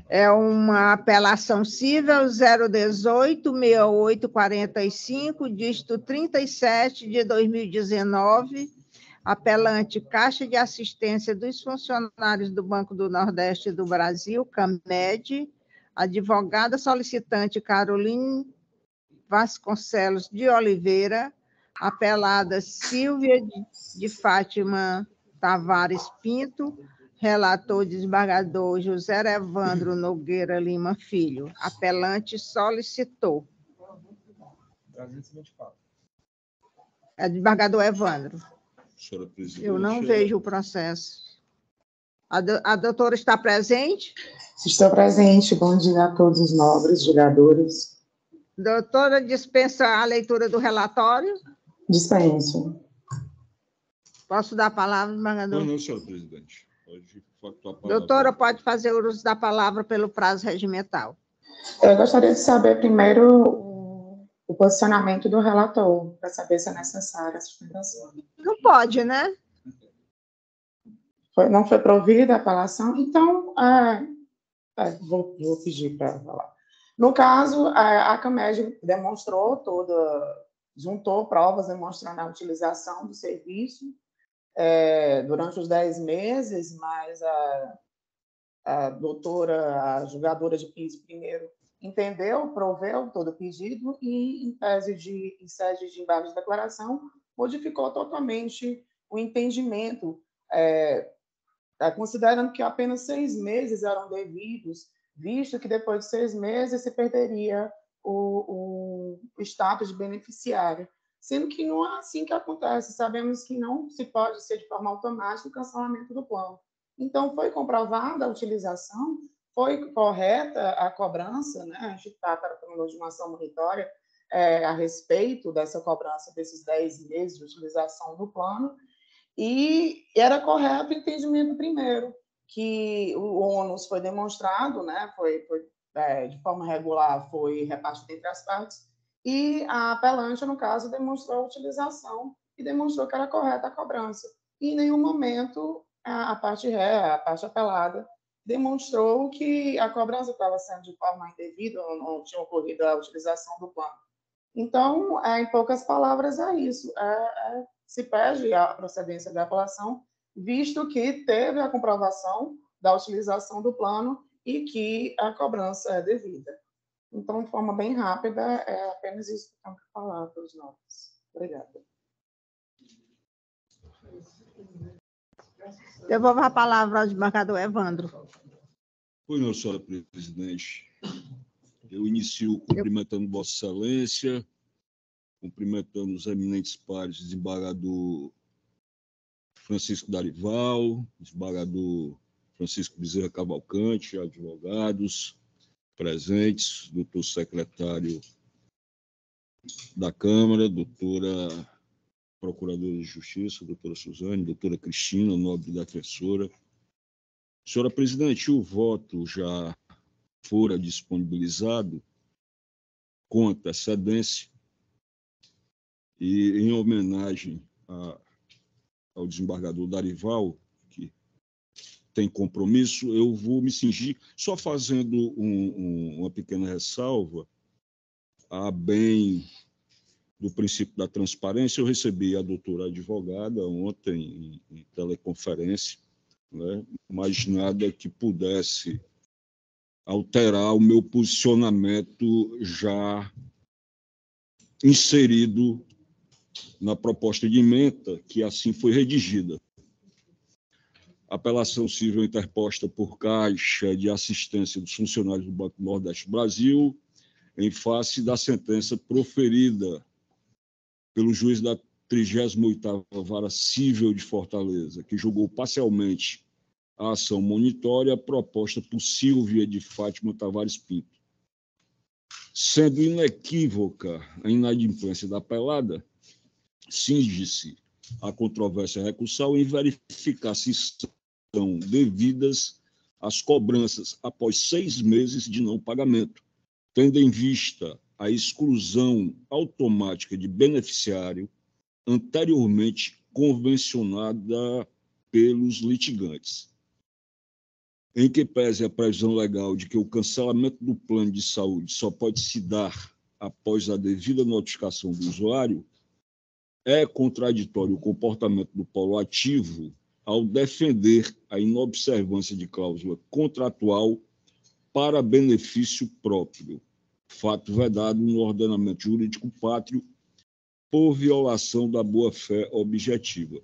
É uma apelação cível 018-6845, dígito 37 de 2019, apelante Caixa de Assistência dos Funcionários do Banco do Nordeste do Brasil, CAMED, advogada solicitante Caroline Vasconcelos de Oliveira, apelada Silvia de Fátima Tavares Pinto, relator desembargador José Evandro Nogueira Lima Filho. Apelante solicitou. 324. É desembargador Evandro. Senhora presidente. Eu não vejo o processo. A doutora está presente? Estou presente. Bom dia a todos os nobres julgadores. Doutora, dispensa a leitura do relatório? Dispenso. Posso dar a palavra, desembargador? Não, senhora presidente. Pode factuar a palavra. Doutora, pode fazer o uso da palavra pelo prazo regimental. Eu gostaria de saber primeiro o posicionamento do relator, para saber se é necessária a sustentação. Não pode, né? Não foi provida a apelação? Então, vou pedir para falar. No caso, a CAMED demonstrou juntou provas demonstrando a utilização do serviço durante os 10 meses, mas a doutora, a julgadora de piso primeiro, entendeu, proveu todo o pedido e, em sede de embargo de declaração, modificou totalmente o entendimento, considerando que apenas 6 meses eram devidos, visto que depois de 6 meses se perderia o status de beneficiário, sendo que não é assim que acontece. Sabemos que não se pode ser de forma automática o cancelamento do plano. Então, foi comprovada a utilização, foi correta a cobrança, né? A gente está tratando de uma ação monitória a respeito dessa cobrança desses 10 meses de utilização do plano, e era correto o entendimento primeiro, que o ônus foi demonstrado, né? Foi de forma regular, foi repartido entre as partes, e a apelante, no caso, demonstrou a utilização e demonstrou que era correta a cobrança. E em nenhum momento a parte apelada, demonstrou que a cobrança estava sendo de forma indevida, ou não tinha ocorrido a utilização do plano. Então, em poucas palavras, é isso. Se pede a procedência da apelação, visto que teve a comprovação da utilização do plano e que a cobrança é devida. Então, de forma bem rápida, é apenas isso que eu tenho que falar para os novos. Obrigada. Devolvo a palavra ao desembargador Evandro. Pois não, senhora presidente. Eu inicio cumprimentando Vossa Excelência, cumprimentando os eminentes pares, desembargador Francisco Darival, desembargador Francisco Bezerra Cavalcante, advogados presentes, doutor secretário da Câmara, doutora Procuradora de Justiça, doutora Suzane, doutora Cristina, nobre defensora. Senhora presidente, o voto já fora disponibilizado com antecedência e em homenagem ao desembargador Darival, que tem compromisso, eu vou me cingir só fazendo uma pequena ressalva a bem do princípio da transparência. Eu recebi a doutora advogada ontem em teleconferência, né, mas nada que pudesse alterar o meu posicionamento já inserido na proposta de emenda, que assim foi redigida. Apelação civil interposta por Caixa de Assistência dos Funcionários do Banco do Nordeste do Brasil, em face da sentença proferida pelo juiz da 38ª Vara Civil de Fortaleza, que julgou parcialmente a ação monitória proposta por Silvia de Fátima Tavares Pinto. Sendo inequívoca a inadimplência da apelada, cinge-se a controvérsia recursal em verificar se são devidas as cobranças após 6 meses de não pagamento, tendo em vista a exclusão automática de beneficiário anteriormente convencionada pelos litigantes, em que pese a previsão legal de que o cancelamento do plano de saúde só pode se dar após a devida notificação do usuário, é contraditório o comportamento do polo ativo ao defender a inobservância de cláusula contratual para benefício próprio, fato vedado no ordenamento jurídico pátrio por violação da boa-fé objetiva.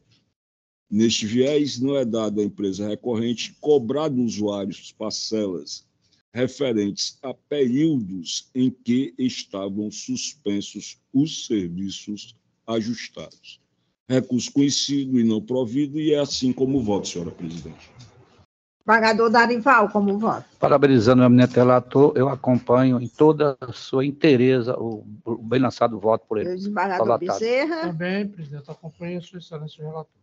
Neste viés, não é dado à empresa recorrente cobrar do usuário parcelas referentes a períodos em que estavam suspensos os serviços ajustados. Recurso conhecido e não provido, e é assim como voto, senhora presidente. Desembargador Darival, como voto? Parabenizando o eminente relator, eu acompanho em toda a sua inteireza o bem lançado voto por ele. O desembargador Bezerra. Também, presidente, acompanho a sua excelência relator.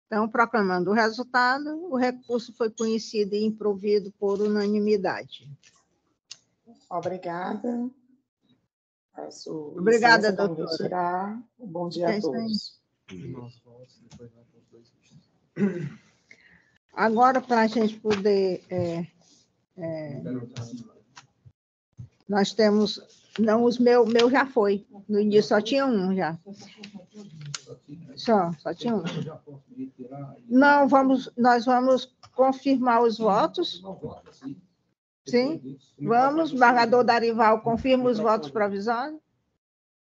Então, proclamando o resultado, o recurso foi conhecido e improvido por unanimidade. Obrigada. Obrigada, doutora. Bom dia a todos. Agora, para a gente poder... nós temos... Não, os meu já foi. No início só tinha um já. Só tinha um. Não, nós vamos confirmar os votos. Sim. Vamos, desembargador Darival, confirma os votos provisórios?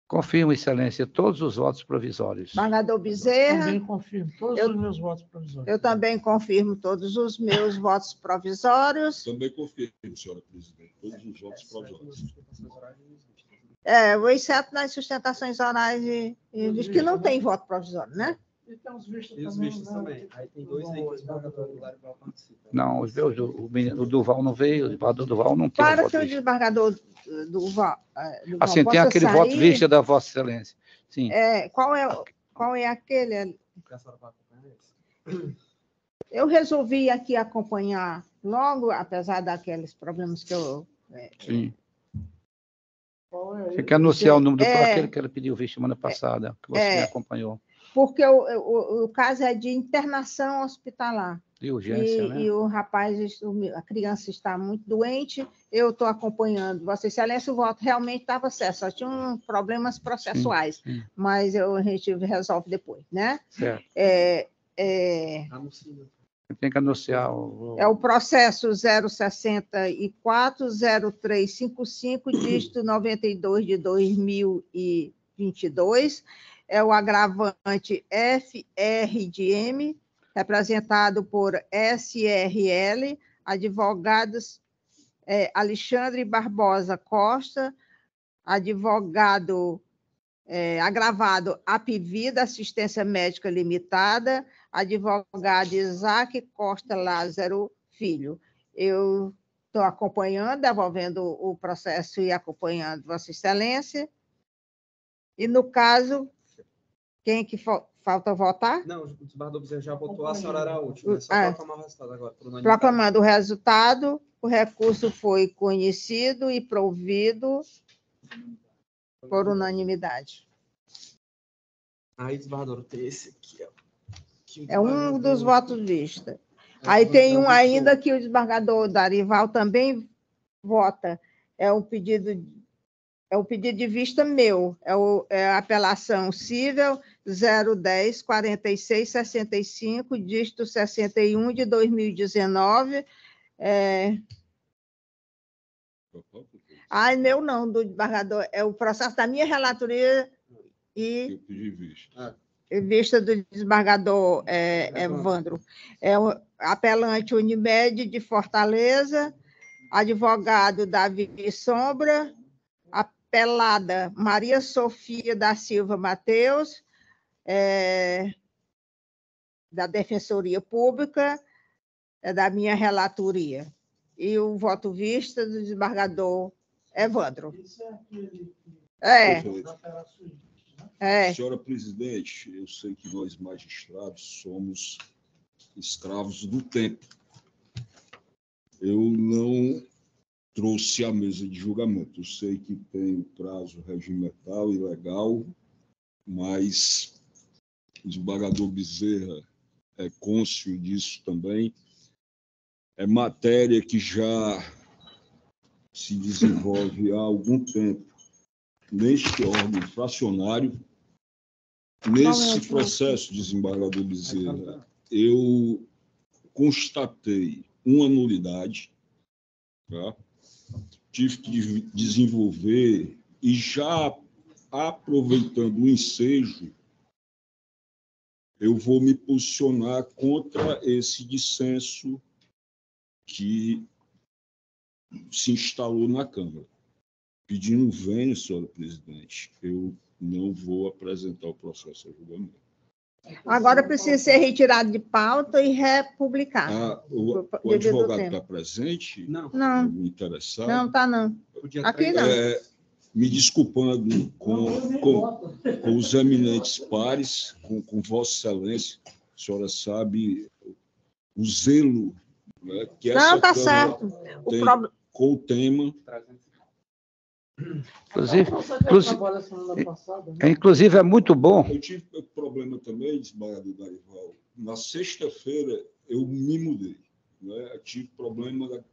Confirmo, excelência, todos os votos provisórios. Desembargador Bezerra? Também confirmo todos os meus votos provisórios. Eu também confirmo todos os meus votos provisórios. Também confirmo, senhora presidente, todos os votos provisórios. O exceto nas sustentações orais que não tem voto provisório, né? E tem os vistos também. Aí tem 2 aí que o desembargador Darival participa. Não, os meus, o Duval não veio, o desembargador Duval não tem. Para que o desembargador Duval assim, tem aquele sair, voto vista da Vossa Excelência. Sim. Qual é aquele? Eu resolvi aqui acompanhar logo, apesar daqueles problemas que eu... Sim. Você quer anunciar o número do aquele que ela pediu visto semana passada, que você acompanhou? porque o caso é de internação hospitalar. De urgência, né? E o rapaz, a criança está muito doente, eu estou acompanhando. Vossa Excelência, o voto realmente estava certo, só tinha problemas processuais, sim. Mas a gente resolve depois, né? Certo. Tem que anunciar É o processo 064-0355, dígito 92 de 2022, é o agravante FR de M, representado por SRL, advogados Alexandre Barbosa Costa, advogado agravado Apivida, Assistência Médica Limitada, advogado Isaac Costa Lázaro Filho. Eu estou acompanhando, devolvendo o processo e acompanhando Vossa Excelência. E, no caso, quem que falta votar? Não, o desembargador Bezerra já votou, a senhora era a última. É só proclamar o resultado agora. Proclamando o resultado, o recurso foi conhecido e provido por unanimidade. Aí, desembargador, tem esse aqui, ó. É um dos votos vistos. Aí tem um ainda que o desembargador Darival também vota. É o pedido de vista meu. É a apelação cível 010-4665, dígito 61 de 2019. Meu não, do desembargador. É o processo da minha relatoria e vista do desembargador Evandro. É o apelante Unimed de Fortaleza, advogado Davi Sombra, apelada Maria Sofia da Silva Mateus, da Defensoria Pública, da minha relatoria. E o voto vista do desembargador Evandro. Senhora presidente, eu sei que nós magistrados somos escravos do tempo. Eu não trouxe a mesa de julgamento. Eu sei que tem prazo regimental e legal, mas o desembargador Bezerra é cônscio disso também. É matéria que já se desenvolve há algum tempo neste órgão fracionário. Nesse processo, desembargador Bezerra, eu constatei uma nulidade, tá? Tive que desenvolver, e já aproveitando o ensejo, eu vou me posicionar contra esse dissenso que se instalou na Câmara. Pedindo vênia, senhora presidente, eu não vou apresentar o processo a julgamento. Agora precisa ser retirado de pauta e republicado. O advogado está presente? Não. Algum interessado? Não, está não. Aqui não. Me desculpando com os eminentes pares, com Vossa Excelência, a senhora sabe o zelo, né, que essa não, tá Câmara certo. Tem com o tema. Inclusive, é muito bom. Eu tive problema também, desembargador Darival. Na sexta-feira, eu me mudei. Né? Eu tive problema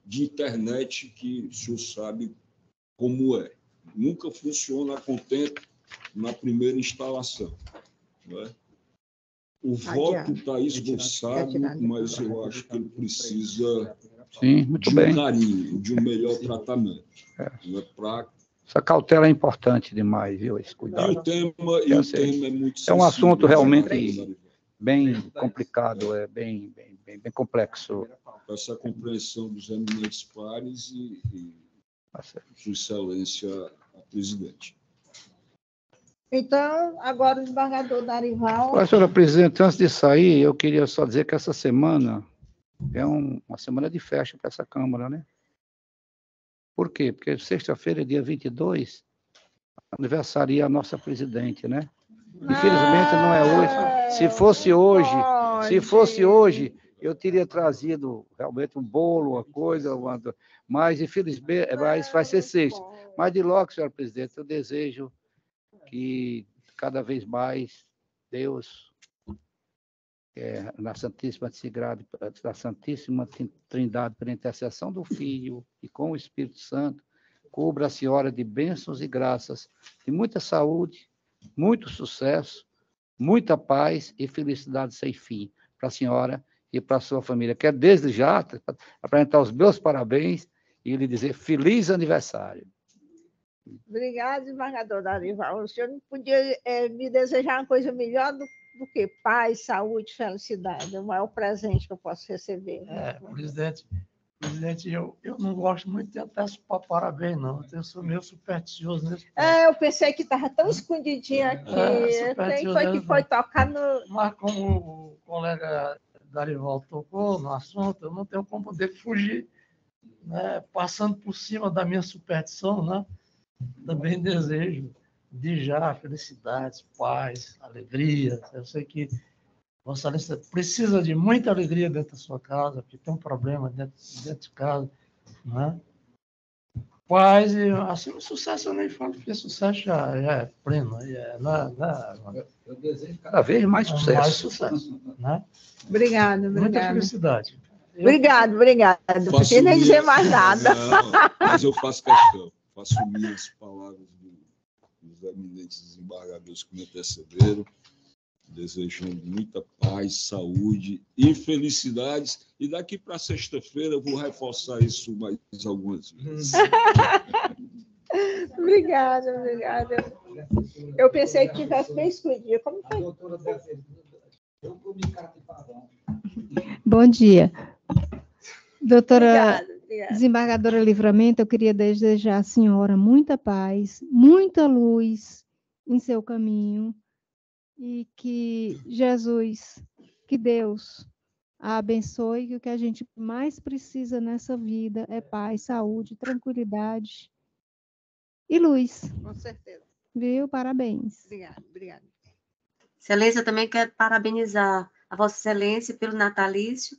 de internet, que o senhor sabe como é. Nunca funciona a contento na primeira instalação. Né? O voto está esboçado, mas eu acho que ele precisa de um carinho, de um melhor tratamento. Essa cautela é importante demais, viu? Esse cuidado. E o tema é muito sensível. É um assunto realmente bem complicado, bem complexo. Essa compreensão dos eminentes pares e Sua Excelência a presidente. Então, agora o desembargador Darival. Senhora presidente, antes de sair, eu queria só dizer que essa semana é uma semana de festa para essa Câmara, né? Por quê? Porque sexta-feira, dia 22, aniversaria a nossa presidente, né? Infelizmente não é hoje. Se fosse hoje, eu teria trazido realmente um bolo, uma coisa, mas infelizmente vai ser sexta. Mas de logo, senhora presidente, eu desejo que cada vez mais Deus, na Santíssima Trindade, pela intercessão do Filho e com o Espírito Santo, cubra a senhora de bênçãos e graças, de muita saúde, muito sucesso, muita paz e felicidade sem fim para a senhora e para a sua família. Quero desde já apresentar os meus parabéns e lhe dizer feliz aniversário. Obrigada, desembargador Darival. O senhor não podia me desejar uma coisa melhor do que paz, saúde, felicidade. É o maior presente que eu posso receber. Presidente, eu não gosto muito de antecipar parabéns, não. Eu sou meio supersticioso nesse ponto. Eu pensei que estava tão escondidinho aqui. Quem foi que foi tocar no... Mas como o colega Darival tocou no assunto, eu não tenho como poder fugir, né? Passando por cima da minha superstição, né? Também desejo de já felicidades, paz, alegria. Eu sei que Vossa Excelência precisa de muita alegria dentro da sua casa, porque tem um problema dentro de casa, né? Paz e assim, o sucesso eu nem falo, porque sucesso já é pleno. Eu desejo cada vez mais sucesso. Mais sucesso, né? Obrigada. Muita felicidade. Obrigada. Não queria nem dizer mais nada. Não, mas eu faço questão, faço minhas palavras dos eminentes desembargadores que me antecederam, desejando muita paz, saúde e felicidades. E daqui para sexta-feira eu vou reforçar isso mais algumas vezes. Obrigada. Eu pensei que tivesse bem escondido. Como foi? Bom dia. Doutora Obrigada. Desembargadora Livramento, eu queria desejar à senhora muita paz, muita luz em seu caminho e que Jesus, que Deus a abençoe, que o que a gente mais precisa nessa vida é paz, saúde, tranquilidade e luz. Com certeza. Viu? Parabéns. Obrigada. Excelência, eu também quero parabenizar a Vossa Excelência pelo natalício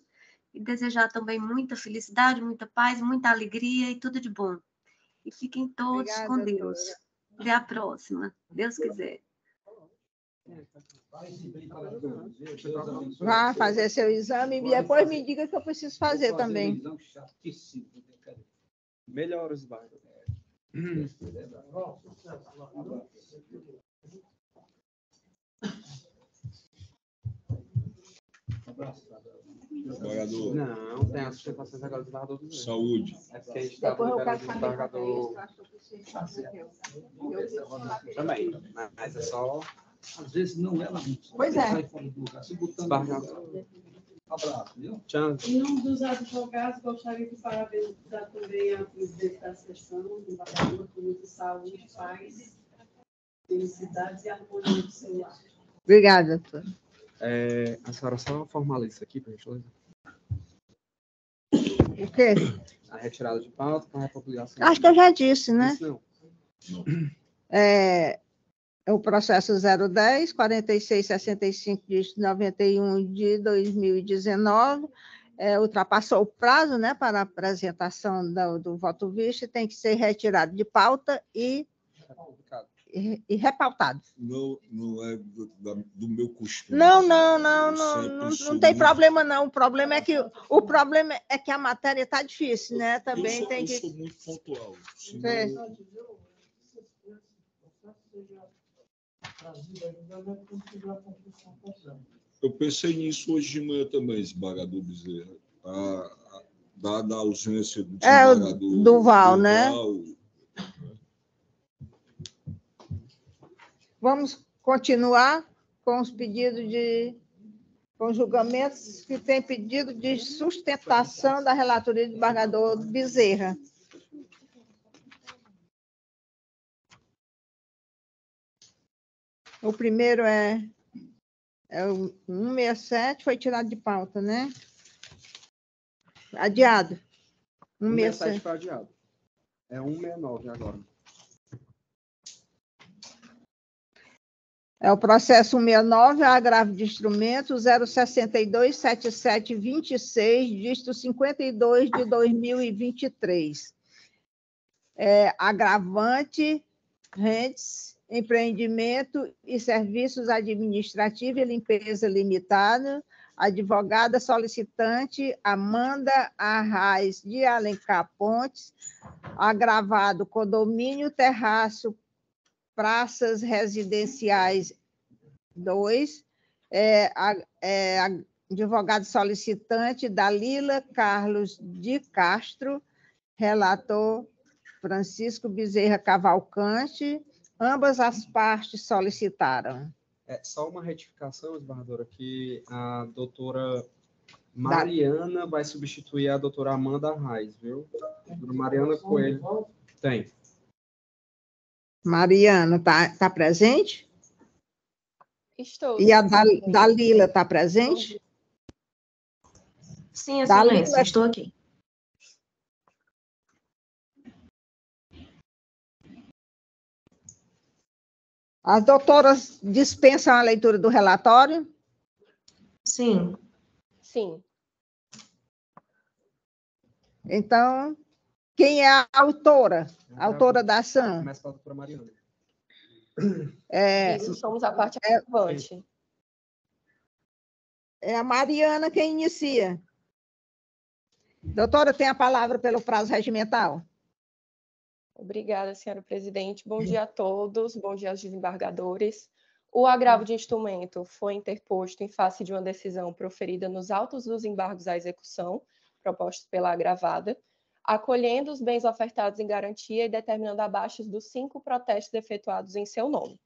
e desejar também muita felicidade, muita paz, muita alegria e tudo de bom. E fiquem todos com Deus. Até a próxima, Deus quiser. Vá fazer seu exame e depois me diga que eu preciso fazer também. Melhoras, vai. Desembargador. Não, tem as sustentações agora do desembargador. Saúde. É porque a gente está liberando o desembargador também, mas é só... Às vezes não é lá. Pois é. Desembargador. Abraço, viu? Tchau. Em nome dos advogados, gostaria de parabenizar também a presidente da sessão, o desembargador, com muita saúde, paz, felicidade e harmonia do seu lar. Obrigada, doutora. A senhora só formaliza isso aqui para a gente ler? O quê? A retirada de pauta para a publicação. Acho que eu já disse, né? Isso não. É o processo 010, 4665, dígito 91 de 2019, ultrapassou o prazo, né, para a apresentação do voto visto, tem que ser retirado de pauta e repautado. Não é do meu costume. Não tem problema, não. O problema é que a matéria está difícil, né? Também tem que... Eu sou muito pontual. Eu pensei nisso hoje de manhã também, desembargador Bezerra. Dada a ausência do desembargador Duval, né? Vamos continuar com os pedidos com os julgamentos que tem pedido de sustentação da relatoria do desembargador Bezerra. O primeiro é o 167, foi tirado de pauta, né? Adiado. 167 foi adiado. É 169 agora. É o processo 169, agravo de instrumento 0627726, dígito 52 de 2023. Agravante, rentes Empreendimento e Serviços Administrativos e Limpeza Limitada, advogada solicitante Amanda Arraes de Alencar Pontes, agravado condomínio Terraço Praças Residenciais 2, advogado solicitante Dalila Carlos de Castro, relator Francisco Bezerra Cavalcante, ambas as partes solicitaram. Só uma retificação, desembargadora, que a doutora Mariana vai substituir a doutora Amanda Arraes, viu? A doutora Mariana Coelho. Tem. Mariana, tá presente? Estou. E a Dalila está presente? Sim, Excelência, estou aqui. As doutoras dispensam a leitura do relatório? Sim. Sim. Então, quem é a autora? A autora da ação? Começa com a doutora Mariana. Isso, somos a parte agravante. É a Mariana quem inicia. Doutora, tem a palavra pelo prazo regimental. Obrigada, senhora presidente. Bom dia a todos, bom dia aos desembargadores. O agravo de instrumento foi interposto em face de uma decisão proferida nos autos dos embargos à execução, propostos pela agravada, acolhendo os bens ofertados em garantia e determinando abaixo dos 5 protestos efetuados em seu nome.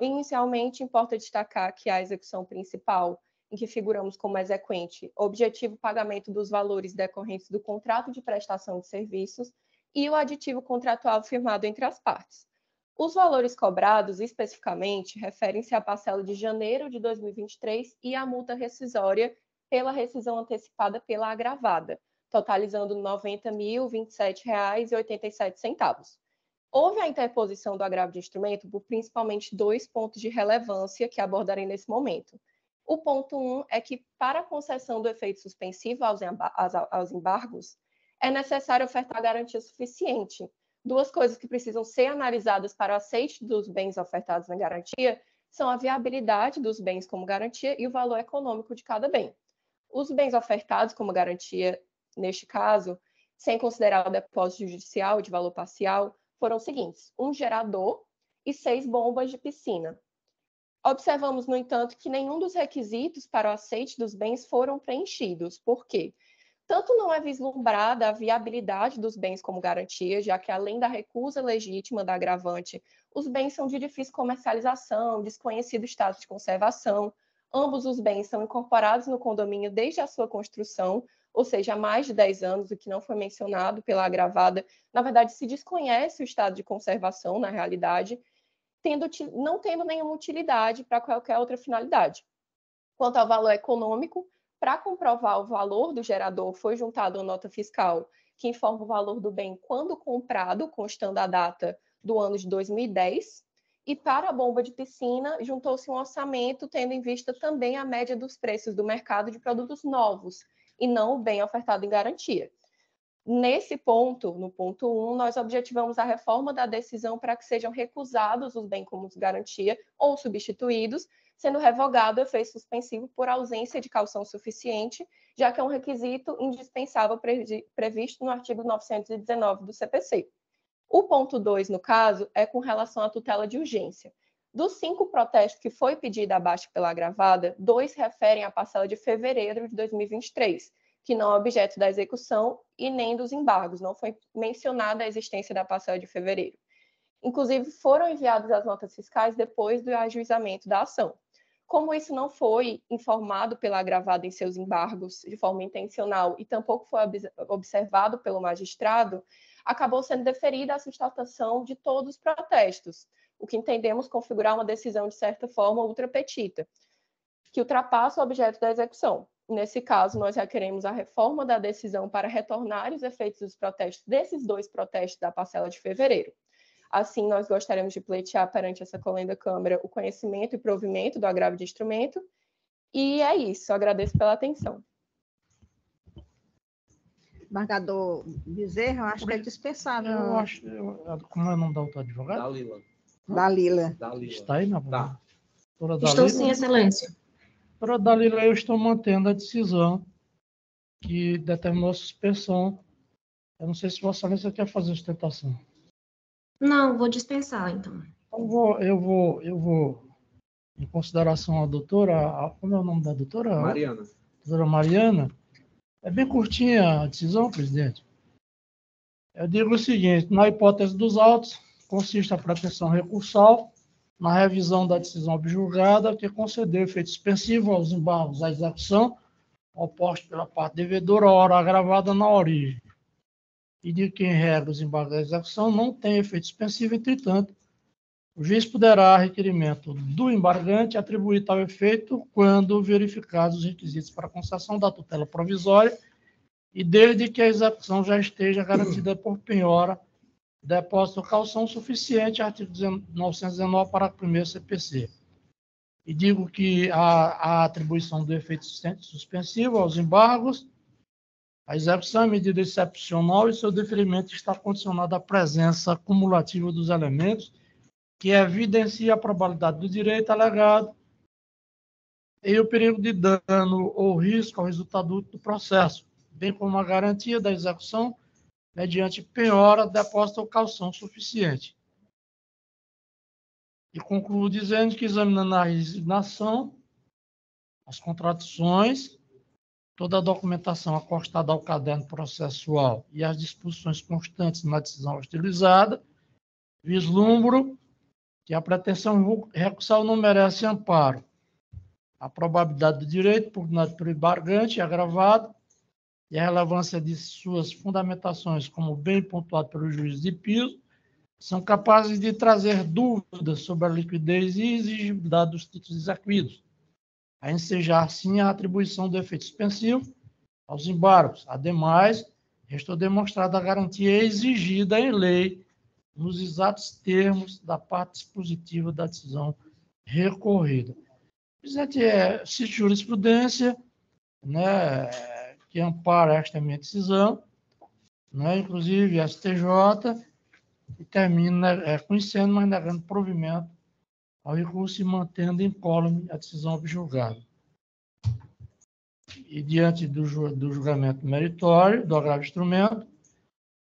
Inicialmente, importa destacar que a execução principal, em que figuramos como exequente, objetivo pagamento dos valores decorrentes do contrato de prestação de serviços e o aditivo contratual firmado entre as partes. Os valores cobrados, especificamente, referem-se à parcela de janeiro de 2023 e à multa rescisória pela rescisão antecipada pela agravada, totalizando R$ 90.027,87. Houve a interposição do agravo de instrumento por principalmente 2 pontos de relevância que abordarei nesse momento. O ponto 1 é que, para a concessão do efeito suspensivo aos embargos, é necessário ofertar garantia suficiente. 2 coisas que precisam ser analisadas para o aceite dos bens ofertados na garantia são a viabilidade dos bens como garantia e o valor econômico de cada bem. Os bens ofertados como garantia, neste caso, sem considerar o depósito judicial de valor parcial, foram os seguintes: um gerador e 6 bombas de piscina. Observamos, no entanto, que nenhum dos requisitos para o aceite dos bens foram preenchidos. Por quê? Tanto não é vislumbrada a viabilidade dos bens como garantia, já que, além da recusa legítima da agravante, os bens são de difícil comercialização, desconhecido estado de conservação. Ambos os bens são incorporados no condomínio desde a sua construção, ou seja, há mais de 10 anos, o que não foi mencionado pela agravada. Na verdade, se desconhece o estado de conservação, na realidade, não tendo nenhuma utilidade para qualquer outra finalidade. Quanto ao valor econômico, para comprovar o valor do gerador, foi juntada uma nota fiscal que informa o valor do bem quando comprado, constando a data do ano de 2010, e para a bomba de piscina, juntou-se um orçamento, tendo em vista também a média dos preços do mercado de produtos novos, e não o bem ofertado em garantia. Nesse ponto, no ponto 1, nós objetivamos a reforma da decisão para que sejam recusados os bens como garantia ou substituídos, sendo revogado o efeito suspensivo por ausência de caução suficiente, já que é um requisito indispensável previsto no artigo 919 do CPC. O ponto 2, no caso, é com relação à tutela de urgência. Dos 5 protestos que foi pedida abaixo pela agravada, 2 referem à parcela de fevereiro de 2023, que não é objeto da execução e nem dos embargos. Não foi mencionada a existência da parcela de fevereiro. Inclusive, foram enviadas as notas fiscais depois do ajuizamento da ação. Como isso não foi informado pela agravada em seus embargos de forma intencional e tampouco foi observado pelo magistrado, acabou sendo deferida a sustentação de todos os protestos, o que entendemos configurar uma decisão, de certa forma, ultrapetita, que ultrapassa o objeto da execução. Nesse caso, nós requeremos a reforma da decisão para retornar os efeitos dos protestos, desses 2 protestos da parcela de fevereiro. Assim, nós gostaríamos de pleitear perante essa colenda Câmara o conhecimento e provimento do agravo de instrumento. E é isso, agradeço pela atenção. Embargador Bezerra, eu acho que é dispensável. Como é o nome da outra advogada? Dalila. Dalila. Está aí, não? Tá. Doutora Estou Dalila? sim, Excelência. Doutora Dalila, eu estou mantendo a decisão que determinou a suspensão. Eu não sei se Vossa Excelência quer fazer sustentação. Não, vou dispensar, então. Eu vou, em consideração à doutora, como é o nome da doutora? Mariana. Doutora Mariana. É bem curtinha a decisão, presidente. Eu digo o seguinte, na hipótese dos autos, consiste a pretensão recursal na revisão da decisão objulgada que concedeu efeito suspensivo aos embargos à execução oposto pela parte devedora à hora agravada na origem, e de que, em regra, os embargos da execução não têm efeito suspensivo, entretanto, o juiz poderá, a requerimento do embargante, atribuir tal efeito quando verificados os requisitos para a concessão da tutela provisória e desde que a execução já esteja garantida por penhora, depósito ou caução suficiente, artigo 919, parágrafo 1º CPC. E digo que a atribuição do efeito suspensivo aos embargos, a execução é medida excepcional e seu deferimento está condicionado à presença cumulativa dos elementos que evidencia a probabilidade do direito alegado e o perigo de dano ou risco ao resultado do processo, bem como a garantia da execução mediante penhora, depósito ou caução suficiente. E concluo dizendo que, examinando a resignação, as contradições, toda a documentação acostada ao caderno processual e as disposições constantes na decisão hostilizada, vislumbro que a pretensão recursal não merece amparo. A probabilidade do direito, pugnado pelo embargante, é agravado, e a relevância de suas fundamentações, como bem pontuado pelo juiz de piso, são capazes de trazer dúvidas sobre a liquidez e exigibilidade dos títulos exequidos, a ensejar, sim, a atribuição do efeito suspensivo aos embargos. Ademais, restou demonstrada a garantia exigida em lei nos exatos termos da parte dispositiva da decisão recorrida. Presidente, cite jurisprudência, né, que ampara esta minha decisão, né, inclusive STJ, e termina conhecendo, mas negando provimento ao recurso e mantendo incólume a decisão objulgada. E diante do julgamento meritório do agravo instrumento,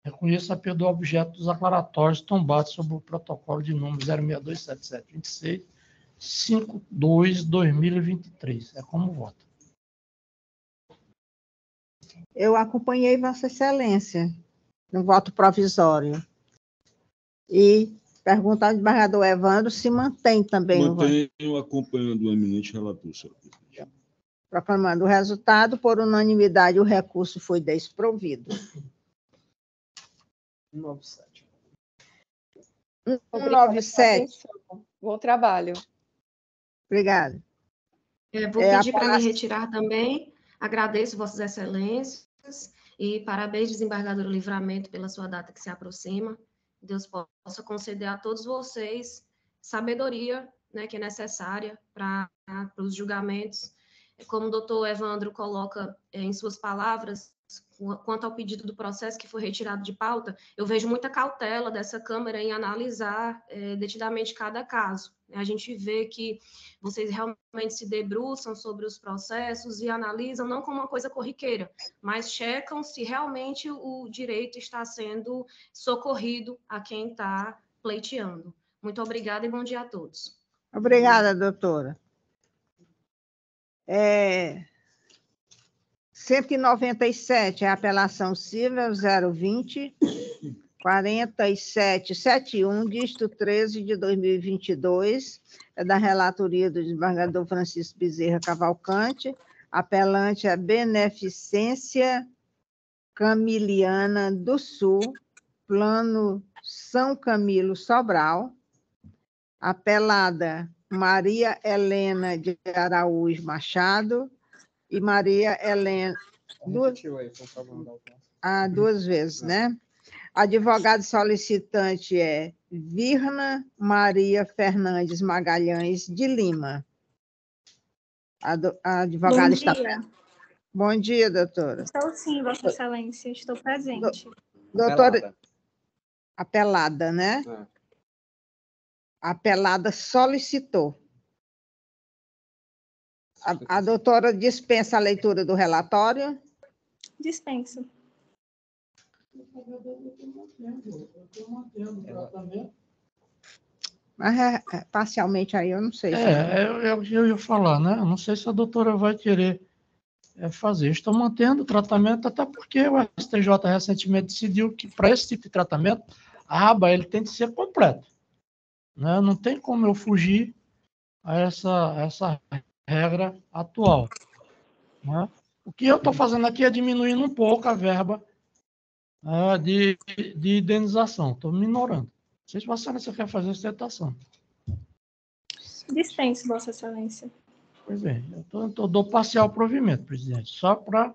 reconheço a perda do objeto dos aclaratórios tombados sobre o protocolo de número 0627726 52/2023. É como voto. Eu acompanhei Vossa Excelência no voto provisório. E perguntar ao desembargador Evandro se mantém também o voto. Mantenho acompanhando o eminente relator, senhor presidente. Proclamando o resultado, por unanimidade, o recurso foi desprovido. 197. 197. Bom trabalho. Obrigada. Vou pedir para me retirar também. Agradeço Vossas Excelências e parabéns, desembargador Livramento, pela sua data que se aproxima. Deus possa conceder a todos vocês sabedoria, né, que é necessária para os julgamentos. Como o doutor Evandro coloca em suas palavras, quanto ao pedido do processo que foi retirado de pauta, eu vejo muita cautela dessa Câmara em analisar detidamente cada caso. A gente vê que vocês realmente se debruçam sobre os processos e analisam não como uma coisa corriqueira, mas checam se realmente o direito está sendo socorrido a quem está pleiteando. Muito obrigada e bom dia a todos. Obrigada, doutora. 197 é a apelação civil 020 4771, dígito 13 de 2022, é da relatoria do desembargador Francisco Bezerra Cavalcante. Apelante é Beneficência Camiliana do Sul, Plano São Camilo Sobral. Apelada Maria Helena de Araújo Machado e Maria Helena... duas vezes, né? Advogado solicitante é Virna Maria Fernandes Magalhães de Lima. A advogada está... Bom dia, doutora. Estou sim, Vossa Excelência, estou presente. Doutora... Apelada, né? A apelada solicitou. A doutora dispensa a leitura do relatório? Dispenso. Mas parcialmente aí, eu não sei. Eu ia falar, né? Eu não sei se a doutora vai querer fazer. Estou mantendo o tratamento, até porque o STJ recentemente decidiu que, para esse tipo de tratamento, a aba ele tem que ser completo. Né? Não tem como eu fugir a essa regra atual. Né? O que eu estou fazendo aqui é diminuindo um pouco a verba de indenização. Estou minorando. Não sei se Vossa Excelência quer fazer sustentação. Dispenso, Vossa Excelência. Pois bem, eu dou parcial provimento, presidente, só para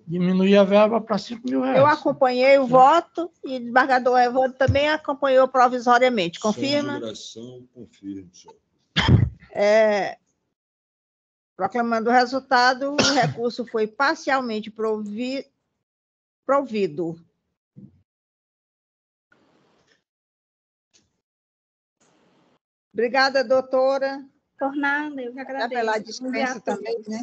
diminuir a verba para R$5.000. Eu acompanhei o voto e o desembargador Evandro também acompanhou provisoriamente. Confirma? Confirmo, senhor. Proclamando o resultado, o recurso foi parcialmente provido. Obrigada, doutora. Por nada, eu que agradeço. Pela dispensa também, né?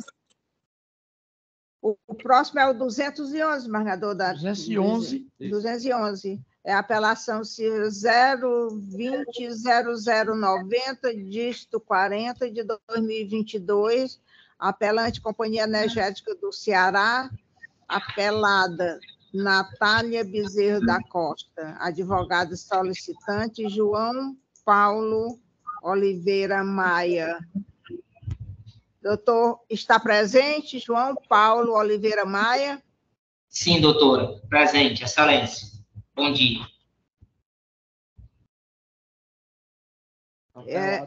O próximo é o 211, desembargador da... 211. 211. É a apelação 020-0090, dígito 40 de 2022. Apelante Companhia Energética do Ceará. Apelada Natália Bezerra da Costa. Advogado solicitante João Paulo Oliveira Maia. Doutor, está presente, João Paulo Oliveira Maia? Sim, doutora. Presente, Excelência. Bom dia.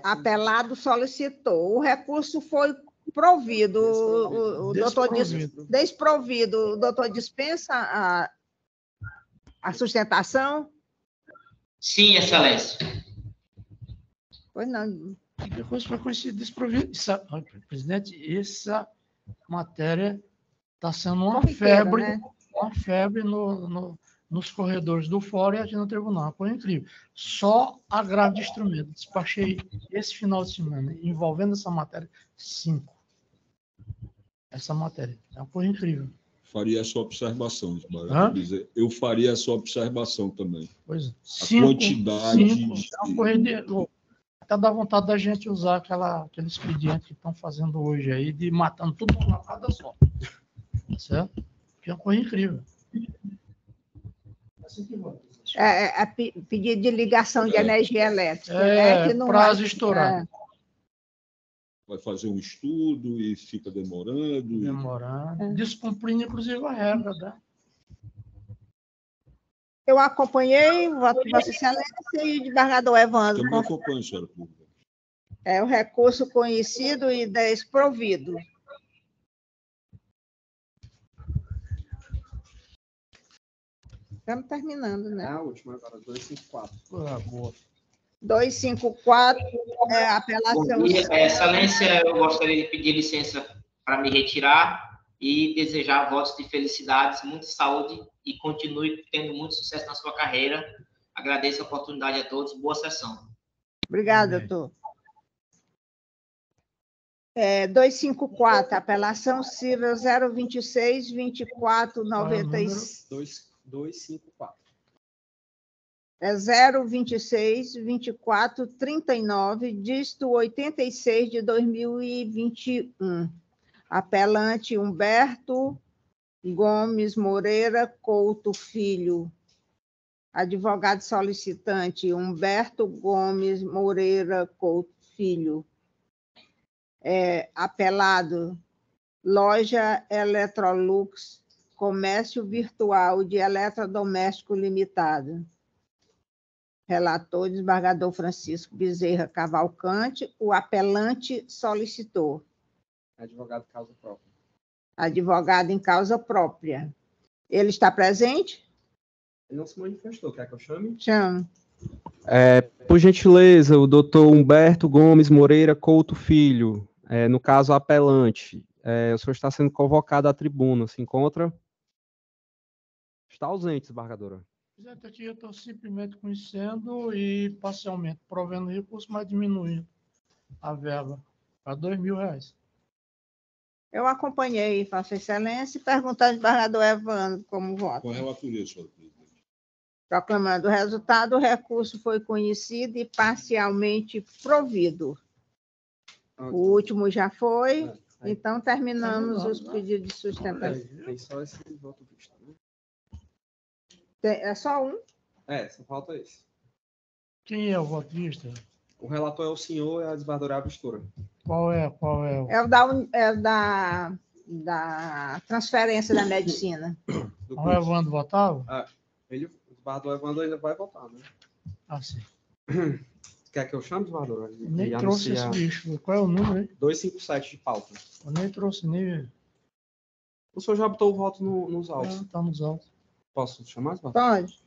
Apelado solicitou. O recurso foi provido. O doutor desprovido. O doutor dispensa a sustentação? Sim, Excelência. Pois não. Depois foi conhecido desprovido. Presidente, essa matéria está sendo uma febre, né? Uma febre nos corredores do fórum e aqui no tribunal. Foi incrível. Só agravo de instrumento. Despachei esse final de semana, envolvendo essa matéria, 5. Essa matéria. É uma coisa incrível. Faria essa observação, eu faria essa observação também. Pois é. A quantidade. Até dá vontade da gente usar aquele expediente que estão fazendo hoje aí, de matando tudo com uma facada só. Tá certo? Que é uma coisa incrível. Pedido de ligação de energia elétrica. Prazo estourado. Vai fazer um estudo e fica demorando. Descumprindo, inclusive, a regra, né? Eu acompanhei o voto de Vossa Excelência e o desembargador Evandro. Também acompanho, senhora. É o recurso conhecido e desprovido. Estamos terminando, né? A última agora, 254. Boa. 254 é a apelação... Bom dia, Excelência, eu gostaria de pedir licença para me retirar e desejar votos de felicidades, muita saúde e continue tendo muito sucesso na sua carreira. Agradeço a oportunidade a todos. Boa sessão. Obrigada, doutor. 254, apelação civil 026-2496. 254. 026-2439, dígito 86 de 2021. Apelante Humberto Gomes Moreira Couto Filho. Advogado solicitante Humberto Gomes Moreira Couto Filho. Apelado Loja Electrolux Comércio Virtual de Eletrodoméstico Limitado. Relator, desembargador Francisco Bezerra Cavalcante. O apelante solicitou. Advogado em causa própria. Advogado em causa própria. Ele está presente? Ele não se manifestou. Quer que eu chame? Chame. Por gentileza, o doutor Humberto Gomes Moreira Couto Filho, no caso apelante. O senhor está sendo convocado à tribuna. Se encontra? Está ausente, desembargadora. Presidente, aqui eu estou simplesmente conhecendo e parcialmente provendo recurso, mas diminuindo a verba para R$ 2.000. Eu acompanhei Vossa Excelência, perguntando ao desembargador Evandro como vota. Com a relatoria, senhora presidente. Proclamando o resultado, o recurso foi conhecido e parcialmente provido. O último já foi, então terminamos os pedidos de sustentação. Tem só esse voto visto, né? É só um? Só falta esse. Quem é o votista? O relator é o senhor e a desembargadora Avistora. Qual é? É o da transferência da medicina. O Evandro votava? O desembargador Evandro ainda vai votar, né? Ah, sim. Quer que eu chame, desembargador? Nem trouxe esse bicho. Qual é o número aí? 257 de pauta. Eu nem trouxe nem. O senhor já botou o voto nos autos? Está nos autos. Posso chamar, desembargador? Pode.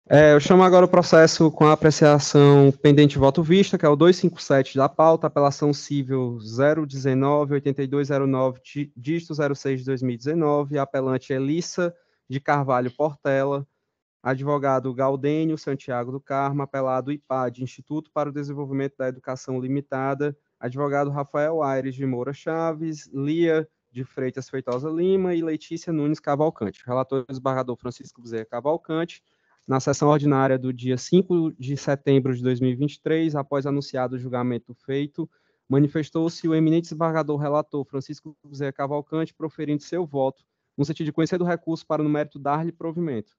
Eu chamo agora o processo com a apreciação pendente de voto vista, que é o 257 da pauta, apelação civil 019-8209, dígito 06 de 2019, apelante Elissa de Carvalho Portela, advogado Gaudênio Santiago do Carmo, apelado IPAD, Instituto para o Desenvolvimento da Educação Limitada, advogado Rafael Aires de Moura Chaves, Lia de Freitas Feitosa Lima e Letícia Nunes Cavalcante. Relator desembargador Francisco Bezerra Cavalcante. Na sessão ordinária do dia 5 de setembro de 2023, após anunciado o julgamento feito, manifestou-se o eminente desembargador relator Francisco Bezerra Cavalcante, proferindo seu voto, no sentido de conhecer do recurso para no mérito dar-lhe provimento.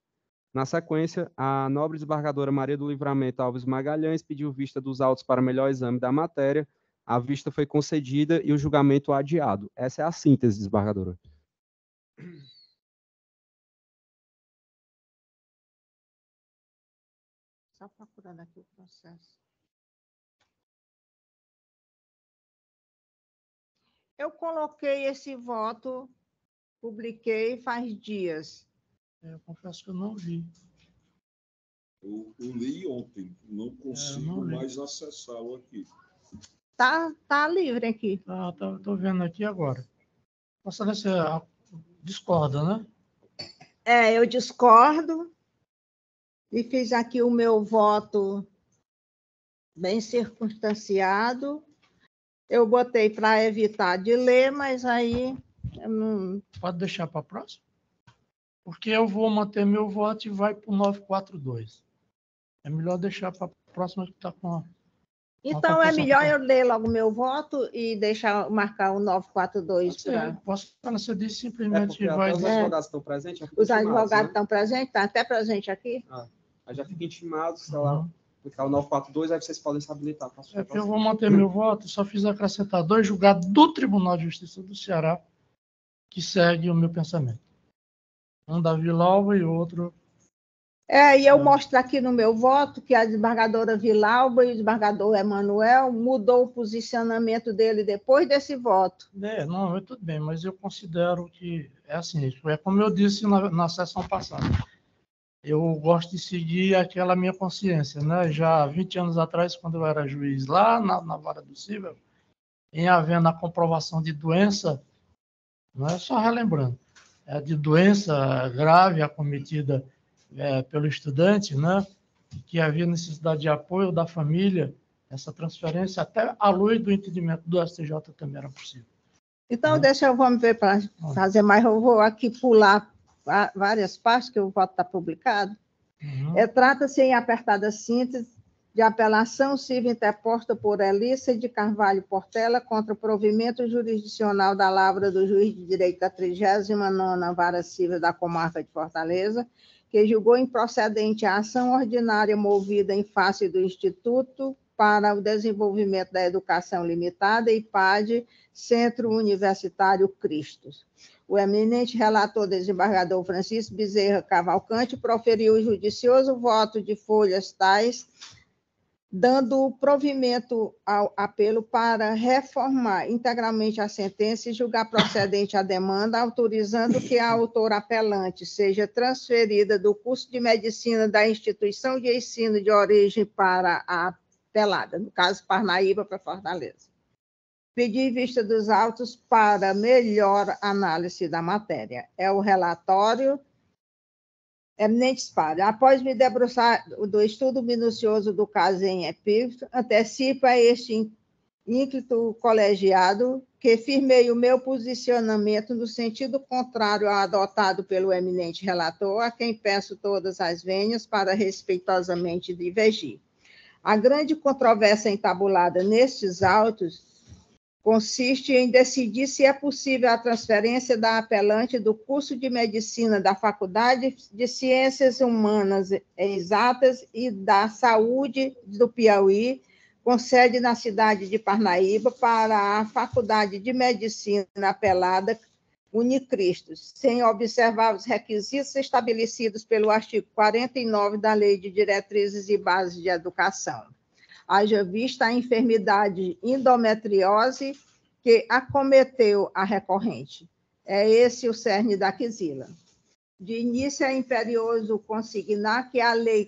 Na sequência, a nobre desembargadora Maria do Livramento Alves Magalhães pediu vista dos autos para melhor exame da matéria. A vista foi concedida e o julgamento adiado. Essa é a síntese, desembargadora. Só procurando aqui o processo. Eu coloquei esse voto, publiquei faz dias. Eu confesso que eu não vi. Eu li ontem, não consigo mais acessá-lo aqui. Tá livre aqui. Estou vendo aqui agora. Vossa Excelência discorda, né? Eu discordo e fiz aqui o meu voto bem circunstanciado. Eu botei para evitar de ler, mas aí eu não... Pode deixar para a próxima? Porque eu vou manter meu voto e vai para o 942. É melhor deixar para a próxima que está com a... Então, é melhor eu ler logo meu voto e marcar o 942 para... Você disse simplesmente que vai... Os advogados estão presentes? Os advogados estão presentes? Está até presente aqui? Aí já fica intimado, sei lá, aplicar o 942, aí vocês podem se habilitar. Porque eu vou manter meu voto, só fiz acrescentar 2 julgados do Tribunal de Justiça do Ceará que seguem o meu pensamento. Um da Vilalba e outro... E eu mostro aqui no meu voto que a desembargadora Vilalba e o desembargador Emanuel mudou o posicionamento dele depois desse voto. Não, tudo bem, mas eu considero que é assim, é como eu disse na sessão passada. Eu gosto de seguir aquela minha consciência, né? Já 20 anos atrás, quando eu era juiz lá na Vara do Cível, em havendo a comprovação de doença, não é só relembrando, de doença grave acometida pelo estudante, né, que havia necessidade de apoio da família, essa transferência, até à luz do entendimento do STJ também era possível. Então, vamos ver para fazer mais, eu vou aqui pular várias partes, que o voto está publicado. Trata-se, em apertada síntese, de apelação civil interposta por Elissa de Carvalho Portela contra o provimento jurisdicional da lavra do juiz de direito da 39ª Vara Civil da Comarca de Fortaleza, que julgou improcedente a ação ordinária movida em face do Instituto para o Desenvolvimento da Educação Limitada, IPAD, Centro Universitário Cristos. O eminente relator desembargador Francisco Bezerra Cavalcante proferiu o judicioso voto de folhas tais, dando provimento ao apelo para reformar integralmente a sentença e julgar procedente a demanda, autorizando que a autora apelante seja transferida do curso de medicina da instituição de ensino de origem para a apelada, no caso, Parnaíba para Fortaleza. Pedir vista dos autos para melhor análise da matéria. É o relatório Eminentes pares, após me debruçar do estudo minucioso do caso em epígrafe, antecipa este ínclito colegiado que firmei o meu posicionamento no sentido contrário ao adotado pelo eminente relator, a quem peço todas as vênias para respeitosamente divergir. A grande controvérsia entabulada nestes autos consiste em decidir se é possível a transferência da apelante do curso de medicina da Faculdade de Ciências Humanas Exatas e da Saúde do Piauí, com sede na cidade de Parnaíba, para a Faculdade de Medicina apelada Unicristo, sem observar os requisitos estabelecidos pelo artigo 49 da Lei de Diretrizes e Bases de Educação. Haja vista a enfermidade endometriose que acometeu a recorrente. É esse o cerne da quesila. De início, é imperioso consignar que a Lei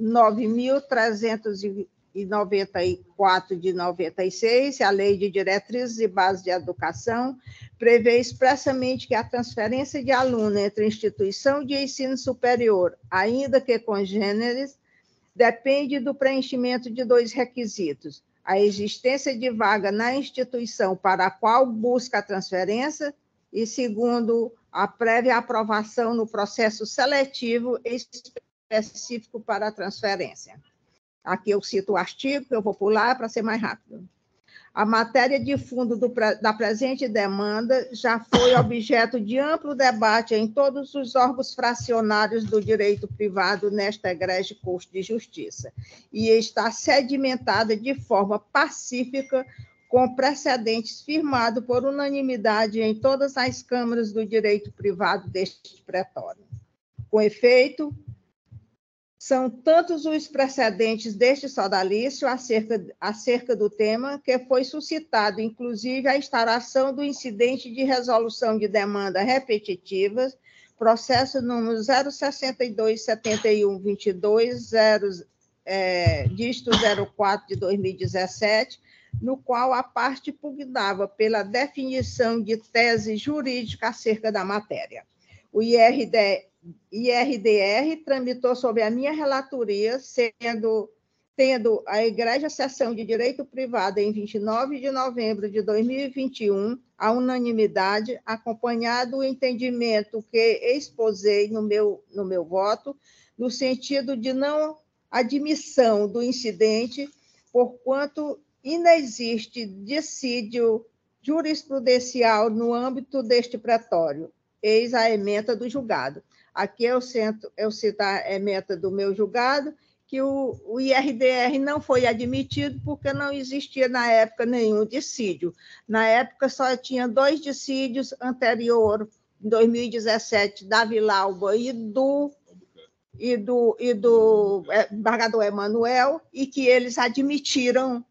9.394 de 96, a Lei de Diretrizes e Bases de Educação, prevê expressamente que a transferência de aluno entre instituição de ensino superior, ainda que congêneres, depende do preenchimento de dois requisitos: a existência de vaga na instituição para a qual busca a transferência e, segundo, a prévia aprovação no processo seletivo específico para a transferência. Aqui eu cito o artigo, que eu vou pular para ser mais rápido. A matéria de fundo da presente demanda já foi objeto de amplo debate em todos os órgãos fracionários do direito privado nesta egrégio Corte de Justiça, e está sedimentada de forma pacífica, com precedentes firmados por unanimidade em todas as câmaras do direito privado deste pretório. Com efeito, são tantos os precedentes deste sodalício acerca do tema que foi suscitado, inclusive, a instauração do incidente de resolução de demanda repetitivas, processo número 062.7122, dígito 04 de 2017, no qual a parte pugnava pela definição de tese jurídica acerca da matéria. O IRDR tramitou sob a minha relatoria, tendo a Egrégia Seção de Direito Privado, em 29 de novembro de 2021, a unanimidade, acompanhado o entendimento que exposei no meu voto, no sentido de não admissão do incidente, porquanto inexiste dissídio jurisprudencial no âmbito deste pretório. Eis a ementa do julgado. Aqui eu cito a ementa do meu julgado, que o IRDR não foi admitido porque não existia, na época, nenhum dissídio. Na época, só tinha 2 dissídios anterior, em 2017, da Vilalba e do embargador Emanuel, e que eles admitiram,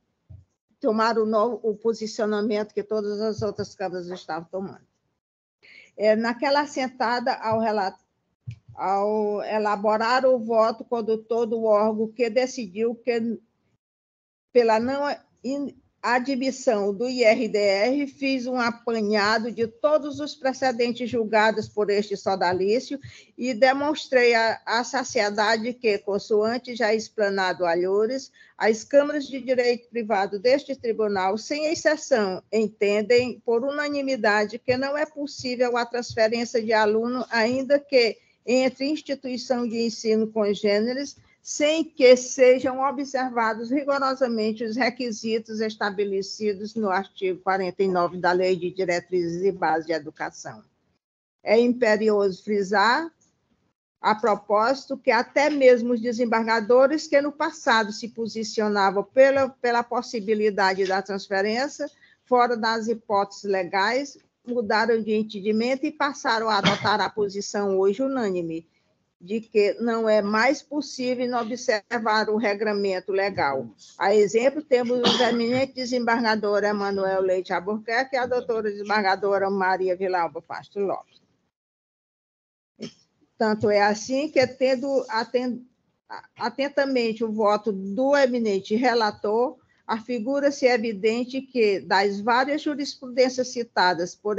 tomaram o posicionamento que todas as outras câmaras estavam tomando. Naquela assentada ao elaborar o voto condutor do órgão que decidiu que, pela não admissão do IRDR, fiz um apanhado de todos os precedentes julgados por este sodalício e demonstrei à saciedade que, consoante já explanado alhures, as câmaras de direito privado deste tribunal, sem exceção, entendem por unanimidade que não é possível a transferência de aluno, ainda que entre instituição de ensino congêneres, sem que sejam observados rigorosamente os requisitos estabelecidos no artigo 49 da Lei de Diretrizes e Bases de Educação. É imperioso frisar, a propósito, que até mesmo os desembargadores que no passado se posicionavam pela possibilidade da transferência, fora das hipóteses legais, mudaram de entendimento e passaram a adotar a posição hoje unânime, de que não é mais possível não observar o regramento legal. A exemplo, temos o eminente desembargador Emanuel Leite Albuquerque e a doutora desembargadora Maria Vilalba Castro Lopes. Tanto é assim que, tendo atentamente o voto do eminente relator, afigura-se evidente que, das várias jurisprudências citadas por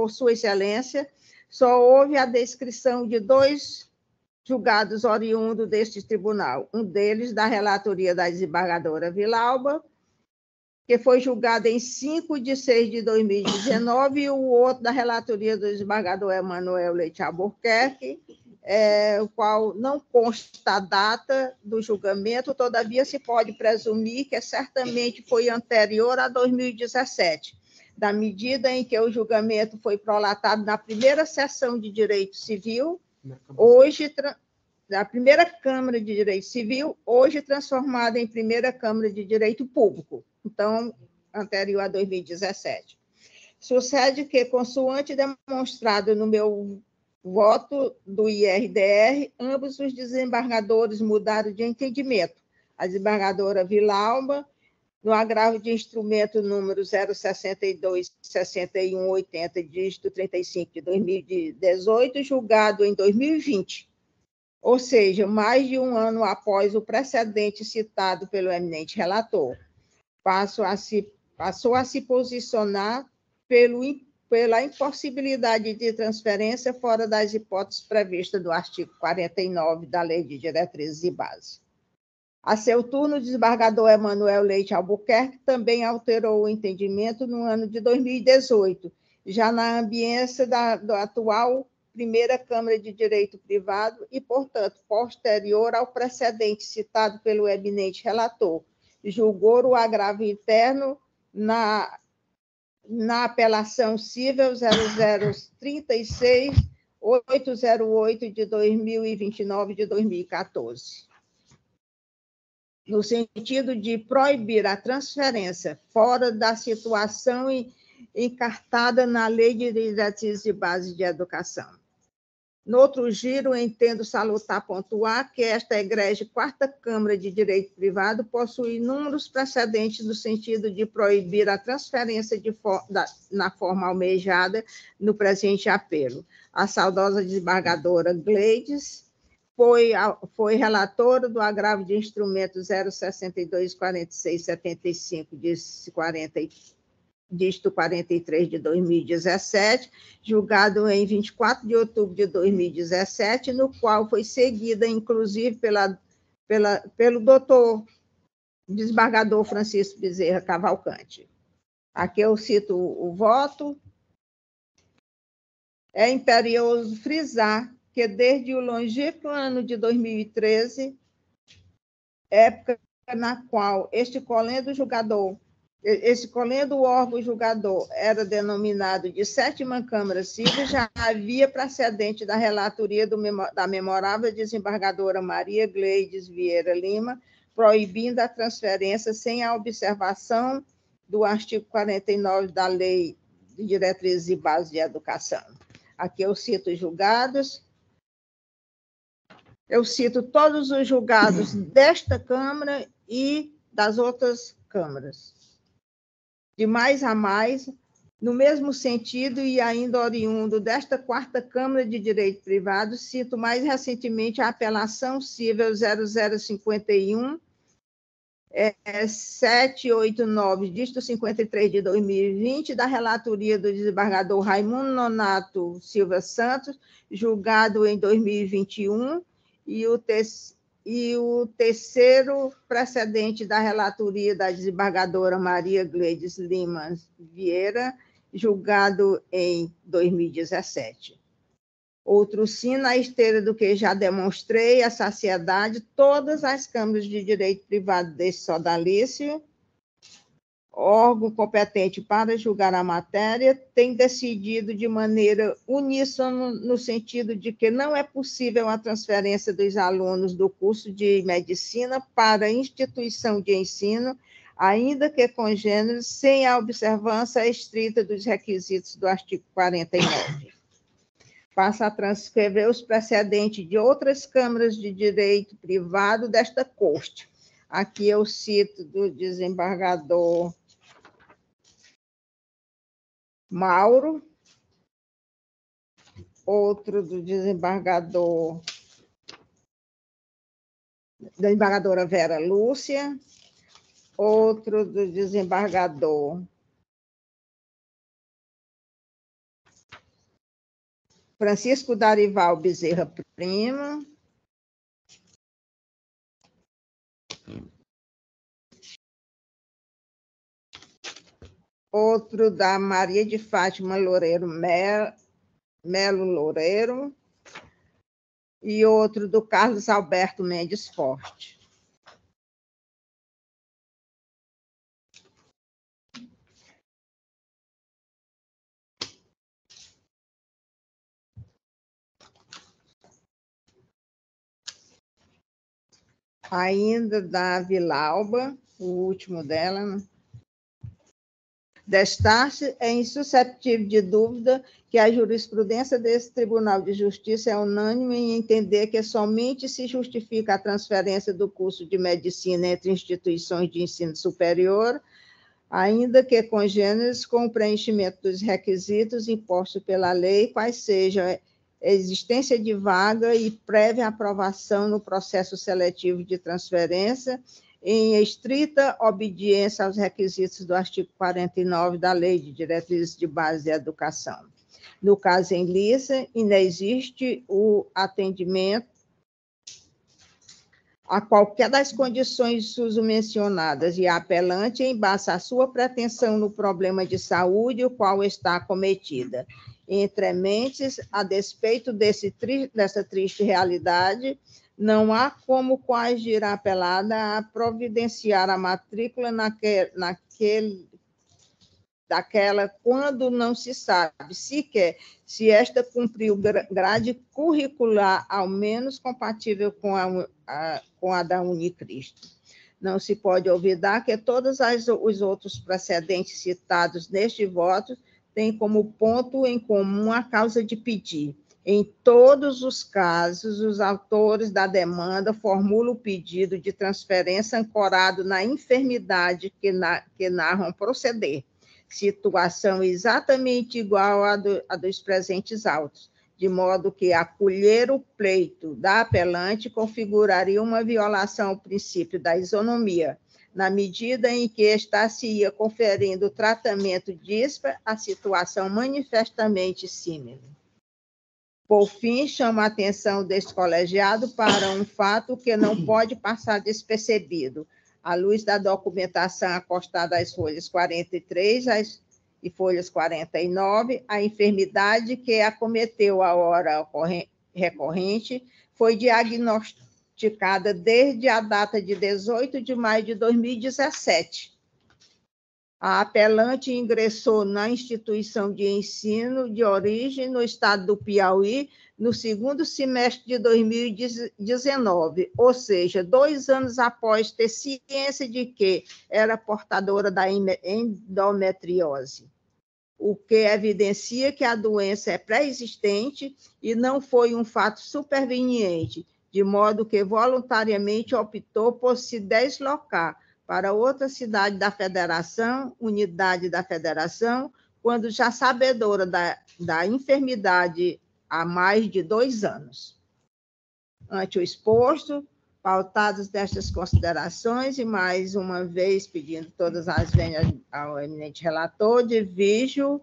Sua Excelência, só houve a descrição de 2 julgados oriundos deste tribunal, um deles da relatoria da desembargadora Vilauba, que foi julgado em 5 de 6 de 2019, e o outro da relatoria do desembargador Emanuel Leite Albuquerque, o qual não consta a data do julgamento, todavia se pode presumir que certamente foi anterior a 2017, da medida em que o julgamento foi prolatado na primeira sessão de Direito Civil, hoje da primeira Câmara de Direito Civil, hoje transformada em primeira Câmara de Direito Público, então, anterior a 2017. Sucede que, consoante demonstrado no meu voto do IRDR, ambos os desembargadores mudaram de entendimento. A desembargadora Vilauba, no agravo de instrumento número 062-6180, dígito 35 de 2018, julgado em 2020, ou seja, mais de um ano após o precedente citado pelo eminente relator, passou a se posicionar pela impossibilidade de transferência fora das hipóteses previstas do artigo 49 da Lei de Diretrizes e Bases. A seu turno, o desembargador Emanuel Leite Albuquerque também alterou o entendimento no ano de 2018, já na ambiência da atual primeira Câmara de Direito Privado e, portanto, posterior ao precedente citado pelo eminente relator, julgou o agravo interno na apelação cível 0036-808 de 2029 de 2014, no sentido de proibir a transferência fora da situação encartada na Lei de Diretrizes e Bases de Educação. No outro giro, entendo salutar pontuar que esta egrégea quarta Câmara de Direito Privado possui inúmeros precedentes no sentido de proibir a transferência na forma almejada no presente apelo. A saudosa desembargadora Gleides foi relatora do agravo de instrumento 0624675 dígito 43 de 2017, julgado em 24 de outubro de 2017, no qual foi seguida, inclusive, pelo doutor desembargador Francisco Bezerra Cavalcante. Aqui eu cito o voto. É imperioso frisar que, desde o longínquo ano de 2013, época na qual este colendo órgão julgador era denominado de 7ª Câmara Civil, já havia precedente da relatoria da memorável desembargadora Maria Gleides Vieira Lima, proibindo a transferência sem a observação do artigo 49 da Lei de Diretrizes e Bases de Educação. Aqui eu cito os julgados. Eu cito todos os julgados desta Câmara e das outras câmaras. De mais a mais, no mesmo sentido e ainda oriundo desta quarta Câmara de Direito Privado, cito mais recentemente a apelação cível 0051 789, dígito 53 de 2020, da relatoria do desembargador Raimundo Nonato Silva Santos, julgado em 2021, e o terceiro precedente da relatoria da desembargadora Maria Gleides Lima Vieira, julgado em 2017. Outro sim, na esteira do que já demonstrei, a saciedade, todas as câmaras de direito privado deste sodalício, órgão competente para julgar a matéria, tem decidido de maneira uníssona no sentido de que não é possível a transferência dos alunos do curso de medicina para a instituição de ensino, ainda que congêneros, sem a observância estrita dos requisitos do artigo 49. Passa a transcrever os precedentes de outras câmaras de direito privado desta corte. Aqui eu cito do desembargador Mauro, outro do desembargadora Vera Lúcia, outro do desembargador Francisco Darival Bezerra Primo. Outro da Maria de Fátima Loureiro Melo Loureiro. E outro do Carlos Alberto Mendes Forte. Ainda da Vilalba, o último dela, né? Destaque é insuscetível de dúvida que a jurisprudência desse Tribunal de Justiça é unânime em entender que somente se justifica a transferência do curso de medicina entre instituições de ensino superior, ainda que congêneres com o preenchimento dos requisitos impostos pela lei, quais sejam a existência de vaga e prévia aprovação no processo seletivo de transferência, em estrita obediência aos requisitos do artigo 49 da Lei de Diretrizes de Base de Educação. No caso em lista, inexiste o atendimento a qualquer das condições mencionadas e a apelante embasa a sua pretensão no problema de saúde, o qual está acometida. Entre mentes, a despeito dessa triste realidade, não há como coagir a apelada a providenciar a matrícula daquela quando não se sabe sequer se esta cumpriu grade curricular, ao menos compatível com a da Unicristo. Não se pode olvidar que todos os outros precedentes citados neste voto têm como ponto em comum a causa de pedir. Em todos os casos, os autores da demanda formulam o pedido de transferência ancorado na enfermidade que narram proceder, situação exatamente igual à dos presentes autos, de modo que acolher o pleito da apelante configuraria uma violação ao princípio da isonomia, na medida em que está-se-ia conferindo tratamento díspar à situação manifestamente símile. Por fim, chamo a atenção deste colegiado para um fato que não pode passar despercebido, à luz da documentação acostada às folhas 43 e folhas 49, a enfermidade que acometeu a hora recorrente foi diagnosticada desde a data de 18 de maio de 2017. A apelante ingressou na instituição de ensino de origem no estado do Piauí no segundo semestre de 2019, ou seja, 2 anos após ter ciência de que era portadora da endometriose, o que evidencia que a doença é pré-existente e não foi um fato superveniente, de modo que voluntariamente optou por se deslocar para outra cidade da federação, unidade da federação, quando já sabedora da enfermidade há mais de 2 anos. Ante o exposto, pautados destas considerações, e mais uma vez pedindo todas as venhas ao eminente relator, divijo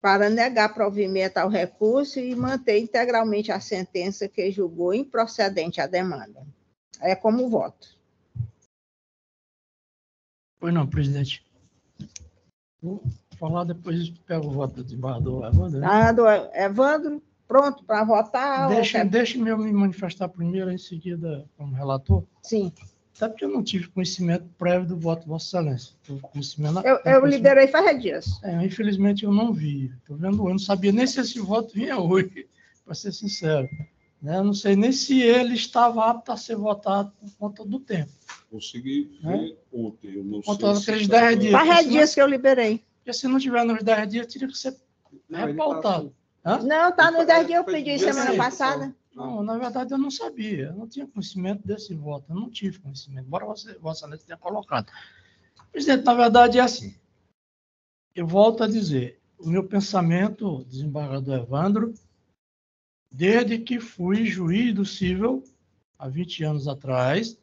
para negar provimento ao recurso e manter integralmente a sentença que julgou improcedente a demanda. É como voto. Pois não, presidente. Vou falar depois, pego o voto do desembargador Evandro. Né? Evandro, pronto para votar? Deixe-me eu me manifestar primeiro, em seguida, como relator. Sim. Até porque eu não tive conhecimento prévio do voto de Vossa Excelência. Eu liberei faz dias. Infelizmente, eu não vi. Estou vendo, eu não sabia nem se esse voto vinha hoje, para ser sincero. Eu não sei nem se ele estava apto a ser votado por conta do tempo. Consegui ver ontem. Eu não sei se aqueles 10 dias. Faz dias que eu liberei. Porque se não tiver nos 10 dias, teria que ser repautado. Não, está nos 10 dias, eu pedi semana passada. Não, na verdade, eu não sabia. Eu não tinha conhecimento desse voto. Eu não tive conhecimento, embora Vossa Excelência tenha colocado. Presidente, na verdade, é assim. Eu volto a dizer, o meu pensamento, desembargador Evandro, desde que fui juiz do cível, há 20 anos atrás,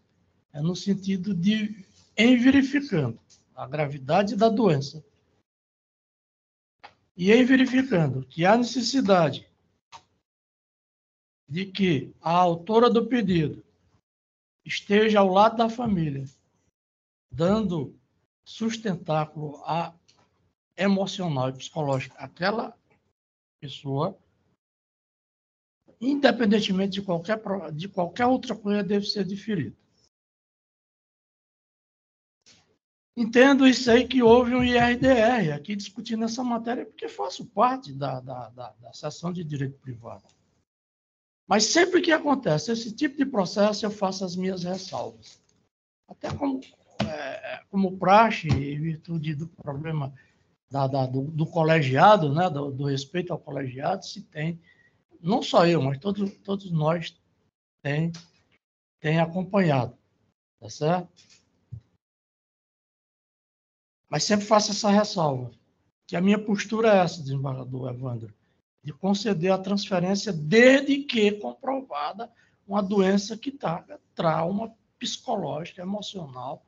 é no sentido de, em verificando a gravidade da doença, e em verificando que há necessidade de que a autora do pedido esteja ao lado da família, dando sustentáculo emocional e psicológico àquela pessoa, independentemente de qualquer outra coisa, deve ser diferida. Entendo isso aí que houve um IRDR aqui discutindo essa matéria, porque faço parte da seção de direito privado. Mas sempre que acontece esse tipo de processo, eu faço as minhas ressalvas. Até como praxe, em virtude do problema do colegiado, né, do respeito ao colegiado, se tem, não só eu, mas todos nós tem acompanhado, tá certo? Mas sempre faço essa ressalva, que a minha postura é essa, desembargador Evandro, de conceder a transferência desde que comprovada uma doença que traga trauma psicológico, emocional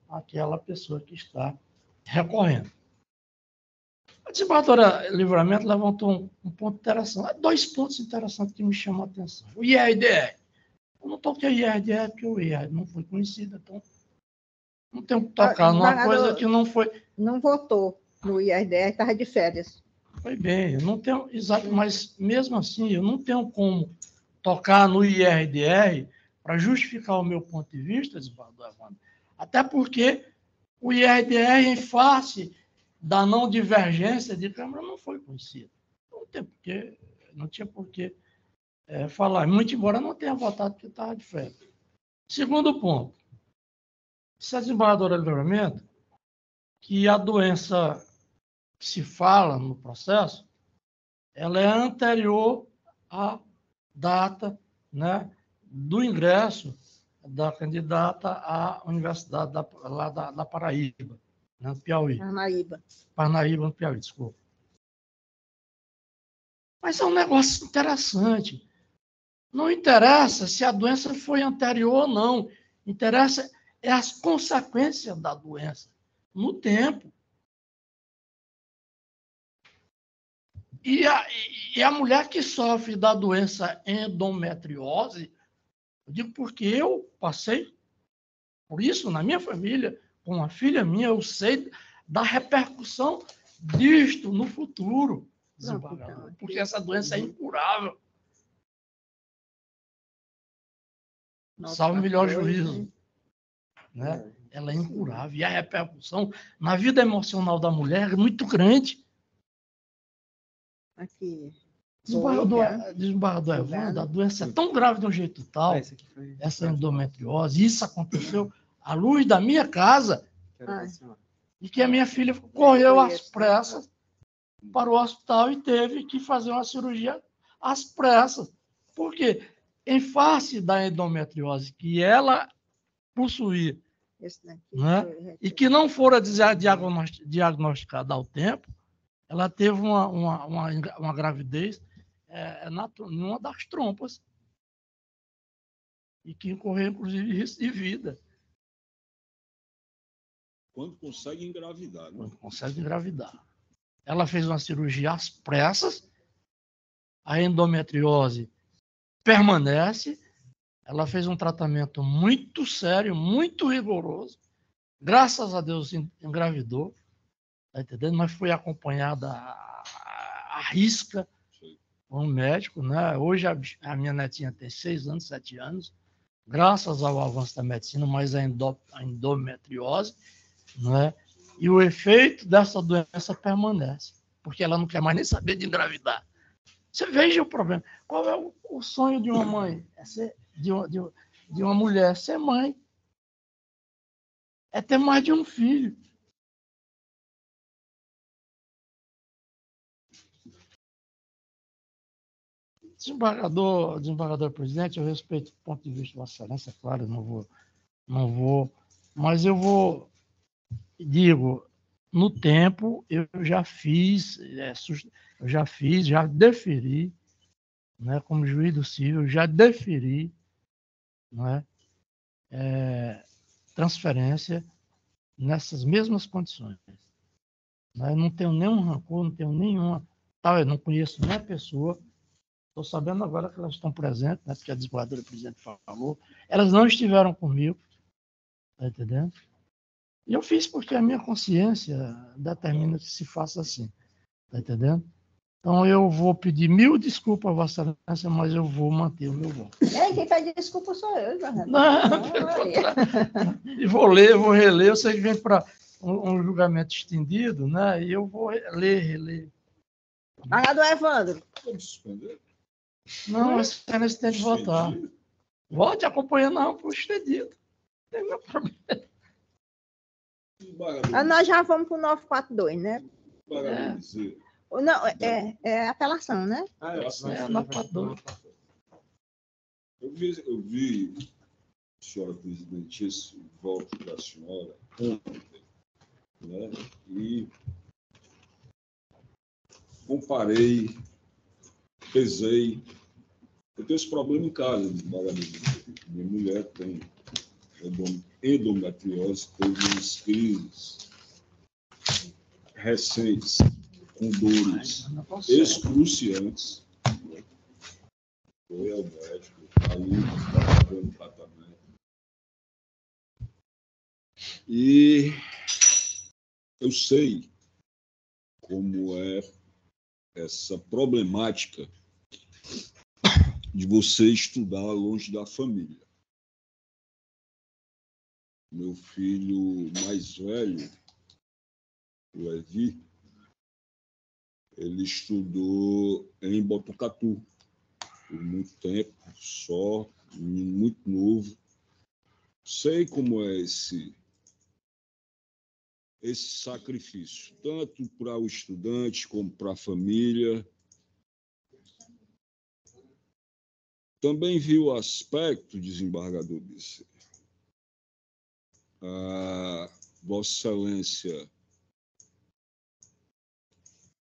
àquela pessoa que está recorrendo. A desembargadora Livramento levantou um ponto interessante, 2 pontos interessantes que me chamam a atenção. O IRDR. Eu não toquei IRDR porque o IRDR não foi conhecido, então não tenho que tocar numa coisa que não foi... Não votou no IRDR, estava de férias. Foi bem, eu não tenho... Exato, mas mesmo assim, eu não tenho como tocar no IRDR para justificar o meu ponto de vista, desembargador Evandro, até porque o IRDR, em face da não divergência de Câmara, não foi conhecido. Não tinha por que falar, muito embora não tenha votado porque estava de férias. Segundo ponto, se a desembargadora Livramento, que a doença que se fala no processo, ela é anterior à data, né, do ingresso da candidata à Universidade lá da Paraíba, né, no Piauí. Parnaíba, no Piauí, desculpa. Mas é um negócio interessante. Não interessa se a doença foi anterior ou não. Interessa as consequências da doença no tempo. E a mulher que sofre da doença endometriose, eu digo porque eu passei por isso na minha família, com uma filha minha, eu sei da repercussão disto no futuro, porque essa doença é incurável. Salve o melhor juízo. Né? Ela é incurável. E a repercussão na vida emocional da mulher é muito grande. Aqui. Desembargador Evandro, a doença é tão grave de um jeito tal, essa endometriose, isso aconteceu à luz da minha casa, e que a minha filha correu às pressas para o hospital e teve que fazer uma cirurgia às pressas. Por quê? Em face da endometriose que ela possuía, né, e que não fora diagnosticada ao tempo, ela teve uma gravidez numa das trompas e que incorreu, inclusive, risco de vida. Quando consegue engravidar. Né? Quando consegue engravidar. Ela fez uma cirurgia às pressas, a endometriose permanece, ela fez um tratamento muito sério, muito rigoroso, graças a Deus engravidou, tá entendendo? Mas foi acompanhada à risca por um médico, né? Hoje a minha netinha tem 6 anos, 7 anos, graças ao avanço da medicina, mas a endometriose, né? E o efeito dessa doença permanece, porque ela não quer mais nem saber de engravidar. Você veja o problema. Qual é o sonho de uma mãe? De uma mulher ser mãe. É ter mais de um filho. Desembargador presidente, eu respeito o ponto de vista de Vossa Excelência, claro, eu não vou, mas eu vou, digo, no tempo eu já deferi, né, como juiz do civil, já deferi, né, transferência nessas mesmas condições. Né, eu não tenho nenhum rancor, não tenho nenhuma, eu não conheço nem a pessoa, Estou sabendo agora que elas estão presentes, né, porque a desembargadora presidente falou. Elas não estiveram comigo, tá entendendo? E eu fiz porque a minha consciência determina que se faça assim, tá entendendo? Então, eu vou pedir 1000 desculpas a Vossa Excelência, mas eu vou manter o meu voto. Quem pede desculpa sou eu, João. E vou ler, vou reler. Eu sei que vem para um julgamento estendido, né? E eu vou ler, reler. Desembargador Evandro. Não, Vossa Excelência tem de votar. Vote acompanhando a por estendido. Não tem meu problema. Nós já vamos para o 942, né? Não, é apelação, né? É 942. Eu vi, senhora presidente, esse voto da senhora ontem, né? E comparei, pesei. Eu tenho esse problema em casa, minha mulher tem endometriose, teve umas crises recentes, com dores excruciantes. Foi ao médico, aí está fazendo tratamento. E eu sei como é essa problemática de você estudar longe da família. Meu filho mais velho, o Levi, ele estudou em Botucatu por muito tempo, só, muito novo. Sei como é esse sacrifício, tanto para o estudante como para a família. Também vi o aspecto, desembargador Bezerra. Vossa Excelência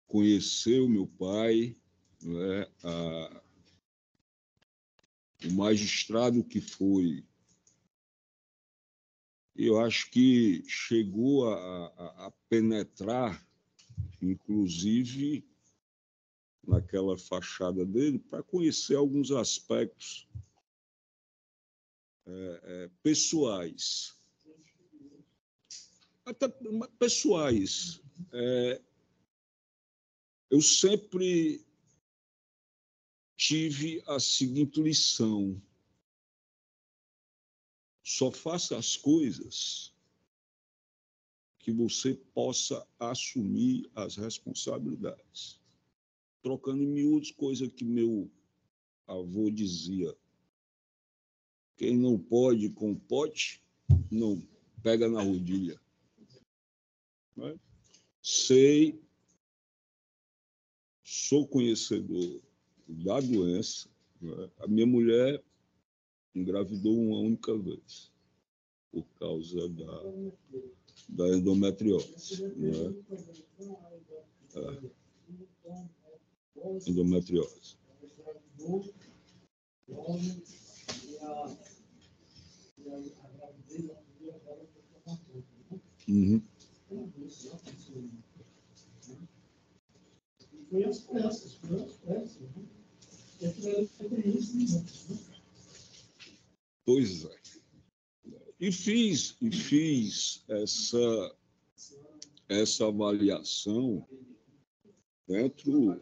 conheceu meu pai, né? O magistrado que foi, eu acho que chegou a penetrar, inclusive, naquela fachada dele, para conhecer alguns aspectos pessoais. Até pessoais. Eu sempre tive a seguinte lição: só faça as coisas que você possa assumir as responsabilidades. Trocando em miúdos, coisa que meu avô dizia: quem não pode com pote, não pega na rodilha. Né? Sou conhecedor da doença. Né? A minha mulher engravidou uma única vez, por causa da endometriose. Né? Endometriose. Uhum. Pois é. E fiz essa avaliação dentro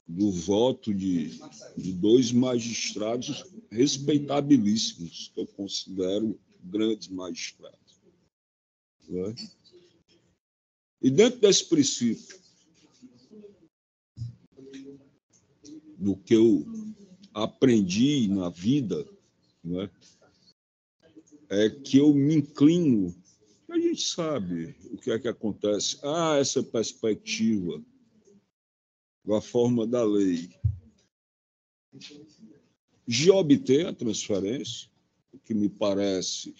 do voto de 2 magistrados respeitabilíssimos, que eu considero grandes magistrados. Né? E dentro desse princípio, do que eu aprendi na vida, né, é que eu me inclino. A gente sabe o que é que acontece. Essa perspectiva da forma da lei de obter a transferência, o que me parece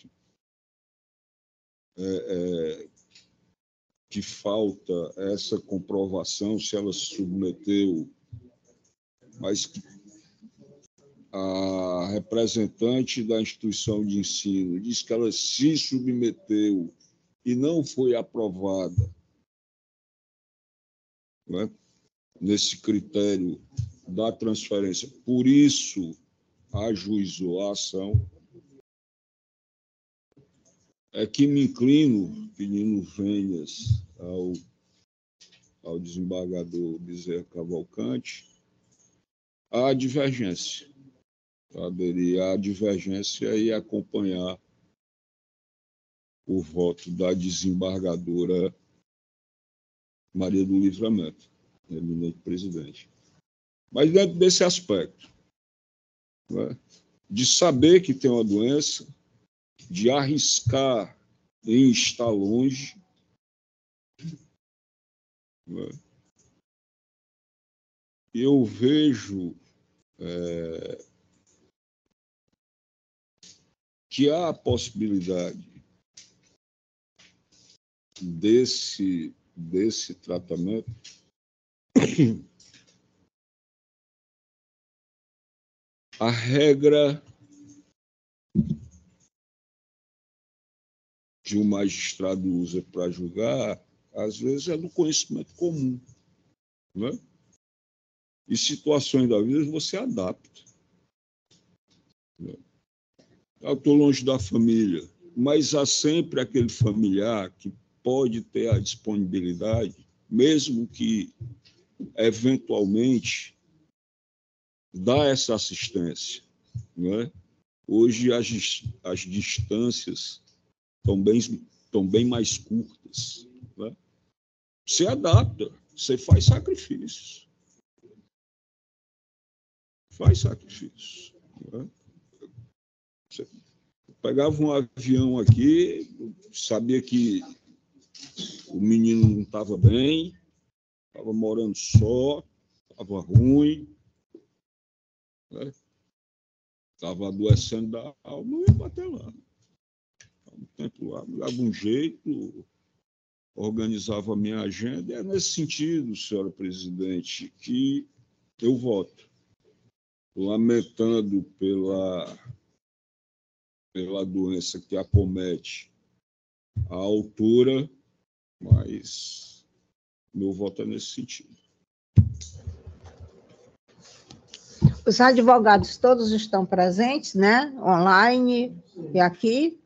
que falta essa comprovação se ela se submeteu, mas que a representante da instituição de ensino diz que ela se submeteu e não foi aprovada, né, nesse critério da transferência, por isso ajuizou a ação, é que me inclino, pedindo vênias ao desembargador Bezerra Cavalcante, a divergência. Aderir à divergência e acompanhar o voto da desembargadora Maria do Livramento, eminente presidente. Mas dentro desse aspecto, né, de saber que tem uma doença, de arriscar em estar longe, né, eu vejo que há a possibilidade desse tratamento a regra que o magistrado usa para julgar, às vezes, é do conhecimento comum, né? E situações da vida você adapta. Né? Eu estou longe da família, mas há sempre aquele familiar que pode ter a disponibilidade, mesmo que, eventualmente, dá essa assistência. Né? Hoje, as distâncias estão bem mais curtas. Né? Você adapta, você faz sacrifícios. Faz sacrifícios. Né? Você pegava um avião aqui, sabia que o menino não estava bem, estava morando só, estava ruim, né? Estava adoecendo da alma, eu ia bater lá. Há um tempo lá, me dava um jeito, organizava a minha agenda, e é nesse sentido, senhora presidente, que eu voto, lamentando pela doença que acomete a autora, mas meu voto é nesse sentido. Os advogados todos estão presentes, né? Online e aqui.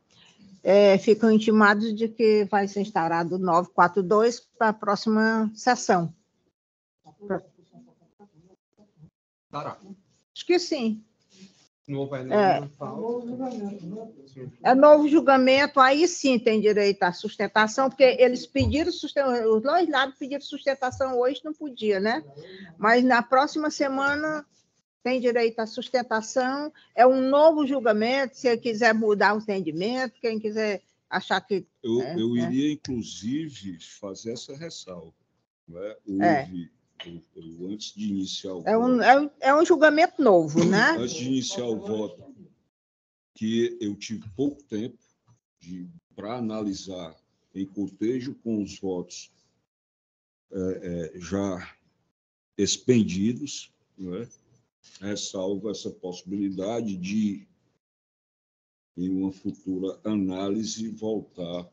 Ficam intimados de que vai ser instaurado o 942 para a próxima sessão. Acho que sim. É novo julgamento, aí sim tem direito à sustentação, porque eles pediram sustentação, os dois lados pediram sustentação hoje, não podia, né? Mas na próxima semana tem direito à sustentação, é um novo julgamento, se quiser mudar o entendimento, quem quiser achar que... Eu iria, inclusive, fazer essa ressalva. Né? Antes de iniciar o voto... É um julgamento novo, né? Antes de iniciar o voto, que eu tive pouco tempo para analisar em cotejo com os votos já expendidos, né? Ressalvo essa possibilidade de, em uma futura análise, voltar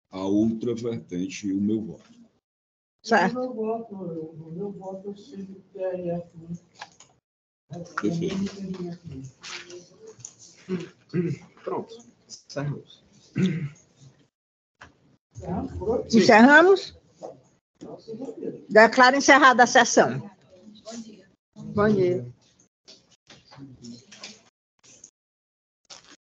a outra vertente o meu voto. Certo. O meu voto eu sigo o TRF. Pronto. Encerramos. Encerramos? Declaro encerrada a sessão. Bom dia.